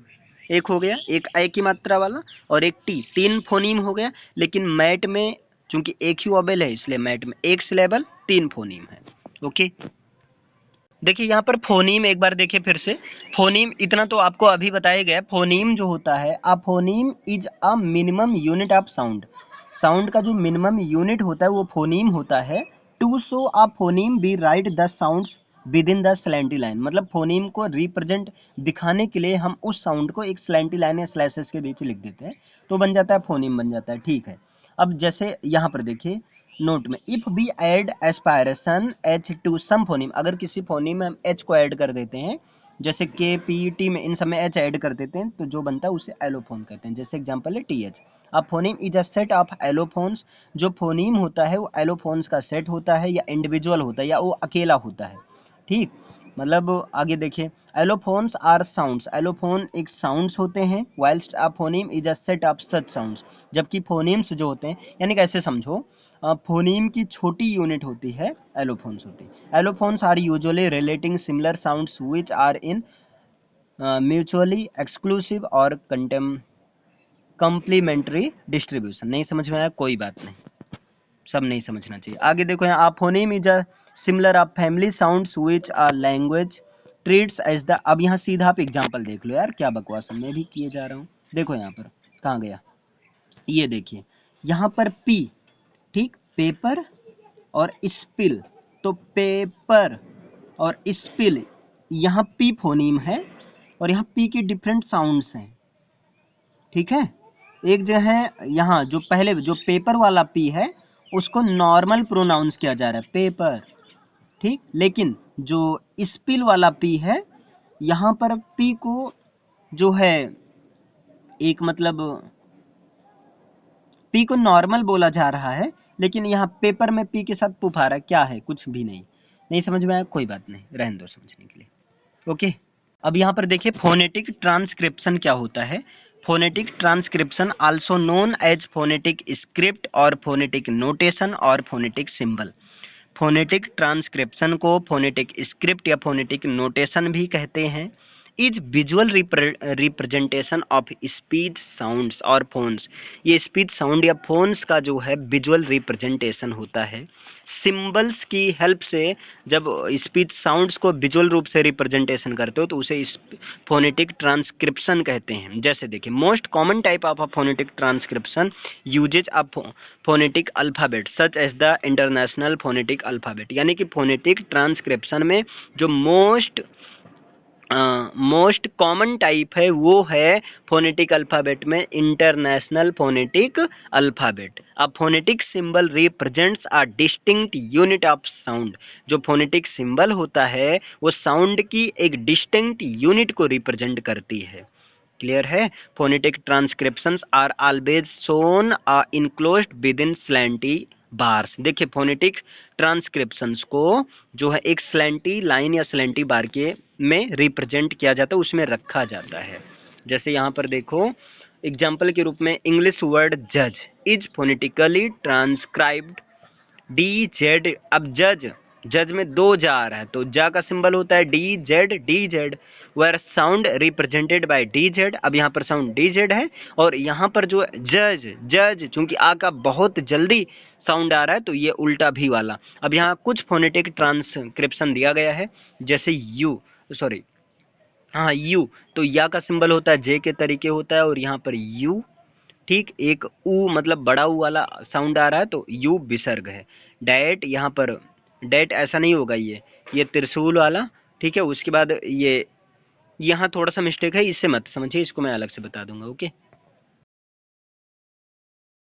A: एक हो गया, एक ए की मात्रा वाला, और एक टी, 3 फोनीम हो गया। लेकिन मैट में चूंकि एक ही वोवेल है, इसलिए मैट में एक सिलेबल 3 फोनीम है। ओके, देखिए यहाँ पर फोनीम एक बार देखिए फिर से, फोनीम इतना तो आपको अभी बताया गया। फोनीम जो होता है, a phoneme is a minimum unit of sound, sound का जो मिनिमम यूनिट होता है वो फोनीम होता है। To show a phoneme we write the sounds within the slanty line, मतलब फोनीम को रिप्रेजेंट दिखाने के लिए हम उस साउंड को एक स्लैंटी लाइन या स्लैशेस के बीच लिख देते हैं, तो बन जाता है फोनीम, बन जाता है, ठीक है। अब जैसे यहाँ पर देखिए नोट में, if we add aspiration H to some phoneme, अगर किसी फोनीम में हम एच को ऐड कर देते हैं, जैसे के पी टी में इन सब में एच ऐड कर देते हैं, तो जो बनता है उसे एलोफोन कहते हैं। जैसे एग्जांपल है TH। अब phoneme is a set of allophones, जो फोनीम होता है वो एलोफोन्स का सेट होता है, या इंडिविजुअल होता है, या वो अकेला होता है, ठीक। मतलब आगे देखिए, एलोफोन्स आर साउंड्स, एलोफोन एक साउंड्स होते हैं, whilst a phoneme is a set of such sounds, जबकि फोनीम्स जो होते हैं, यानी कैसे समझो, फोनीम की छोटी यूनिट होती है एलोफोन्स होती है। Allophones are usually relating similar sounds which are in mutually exclusive or complementary distribution. नहीं समझ में आया, कोई बात नहीं, सब नहीं समझना चाहिए। आगे देखो यहाँ, phoneme is a similar of family sounds which are language treats as the, अब यहाँ सीधा आप एग्जाम्पल देख लो यार, क्या बकवास मैं भी किए जा रहा हूँ। देखो यहाँ पर कहाँ गया, ये देखिए यहाँ पर P, ठीक, पेपर और स्पिल, तो पेपर और स्पिल, यहाँ P फोनीम है और यहाँ P के डिफरेंट साउंड्स हैं, ठीक है। एक जो है यहाँ जो पहले जो पेपर वाला P है उसको नॉर्मल प्रोनाउंस किया जा रहा है, पेपर, ठीक। लेकिन जो स्पिल वाला P है, यहाँ पर P को जो है एक मतलब P को नॉर्मल बोला जा रहा है, लेकिन यहाँ पेपर में P के साथ पुफ आ रहा है, क्या है, कुछ भी नहीं। नहीं समझ में आया, कोई बात नहीं, रहने दो समझने के लिए। ओके, अब यहाँ पर देखिए फोनेटिक ट्रांसक्रिप्शन क्या होता है। Phonetic transcription also known as phonetic script और फोनेटिक नोटेशन और फोनेटिक सिंबल। फोनेटिक ट्रांसक्रिप्शन को फोनेटिक स्क्रिप्ट या फोनेटिक नोटेशन भी कहते हैं। Is visual representation of speech sounds और फोन्स, ये स्पीच साउंड या फोन्स का जो है विजुअल रिप्रेजेंटेशन होता है। सिंबल्स की हेल्प से जब स्पीच साउंड्स को विजुअल रूप से रिप्रेजेंटेशन करते हो तो उसे फोनेटिक ट्रांसक्रिप्शन कहते हैं। जैसे देखिए, most common type of a phonetic transcription uses a phonetic alphabet such as the international phonetic alphabet, यानी कि फोनेटिक ट्रांसक्रिप्शन में जो मोस्ट कॉमन टाइप है वो है फोनेटिक अल्फ़ाबेट में international phonetic alphabet. A phonetic symbol represents a distinct unit of sound, जो phonetic symbol होता है वो साउंड की एक डिस्टिंक्ट यूनिट को रिप्रेजेंट करती है, क्लियर है? Phonetic transcriptions are always shown enclosed within slanty bars. देखिए फोनेटिक ट्रांसक्रिप्शंस को जो है एक स्लैंटी लाइन या स्लैंटी बार के में रिप्रेजेंट किया जाता है, उसमें रखा जाता है। जैसे यहाँ पर देखो एग्जाम्पल के रूप में इंग्लिश वर्ड जज is phonetically transcribed D Z. अब जज, जज में दो जा आ रहा है तो जा का सिंबल होता है D Z, where sound represented by D Z. अब यहाँ पर साउंड डी जेड है और यहाँ पर जो जज चूंकि आ का बहुत जल्दी साउंड आ रहा है तो ये उल्टा भी वाला। अब यहाँ कुछ फोनेटिक ट्रांसक्रिप्शन दिया गया है, जैसे यू, तो या का सिंबल होता है जे के तरीके होता है और यहाँ पर यू, ठीक, एक ऊ मतलब बड़ा ऊ वाला साउंड आ रहा है तो यू विसर्ग है। डैट, यहाँ पर डैट ऐसा नहीं होगा, ये त्रिशूल वाला, ठीक है। उसके बाद ये यहाँ थोड़ा सा मिस्टेक है, इससे मत समझिए, इसको मैं अलग से बता दूंगा, ओके।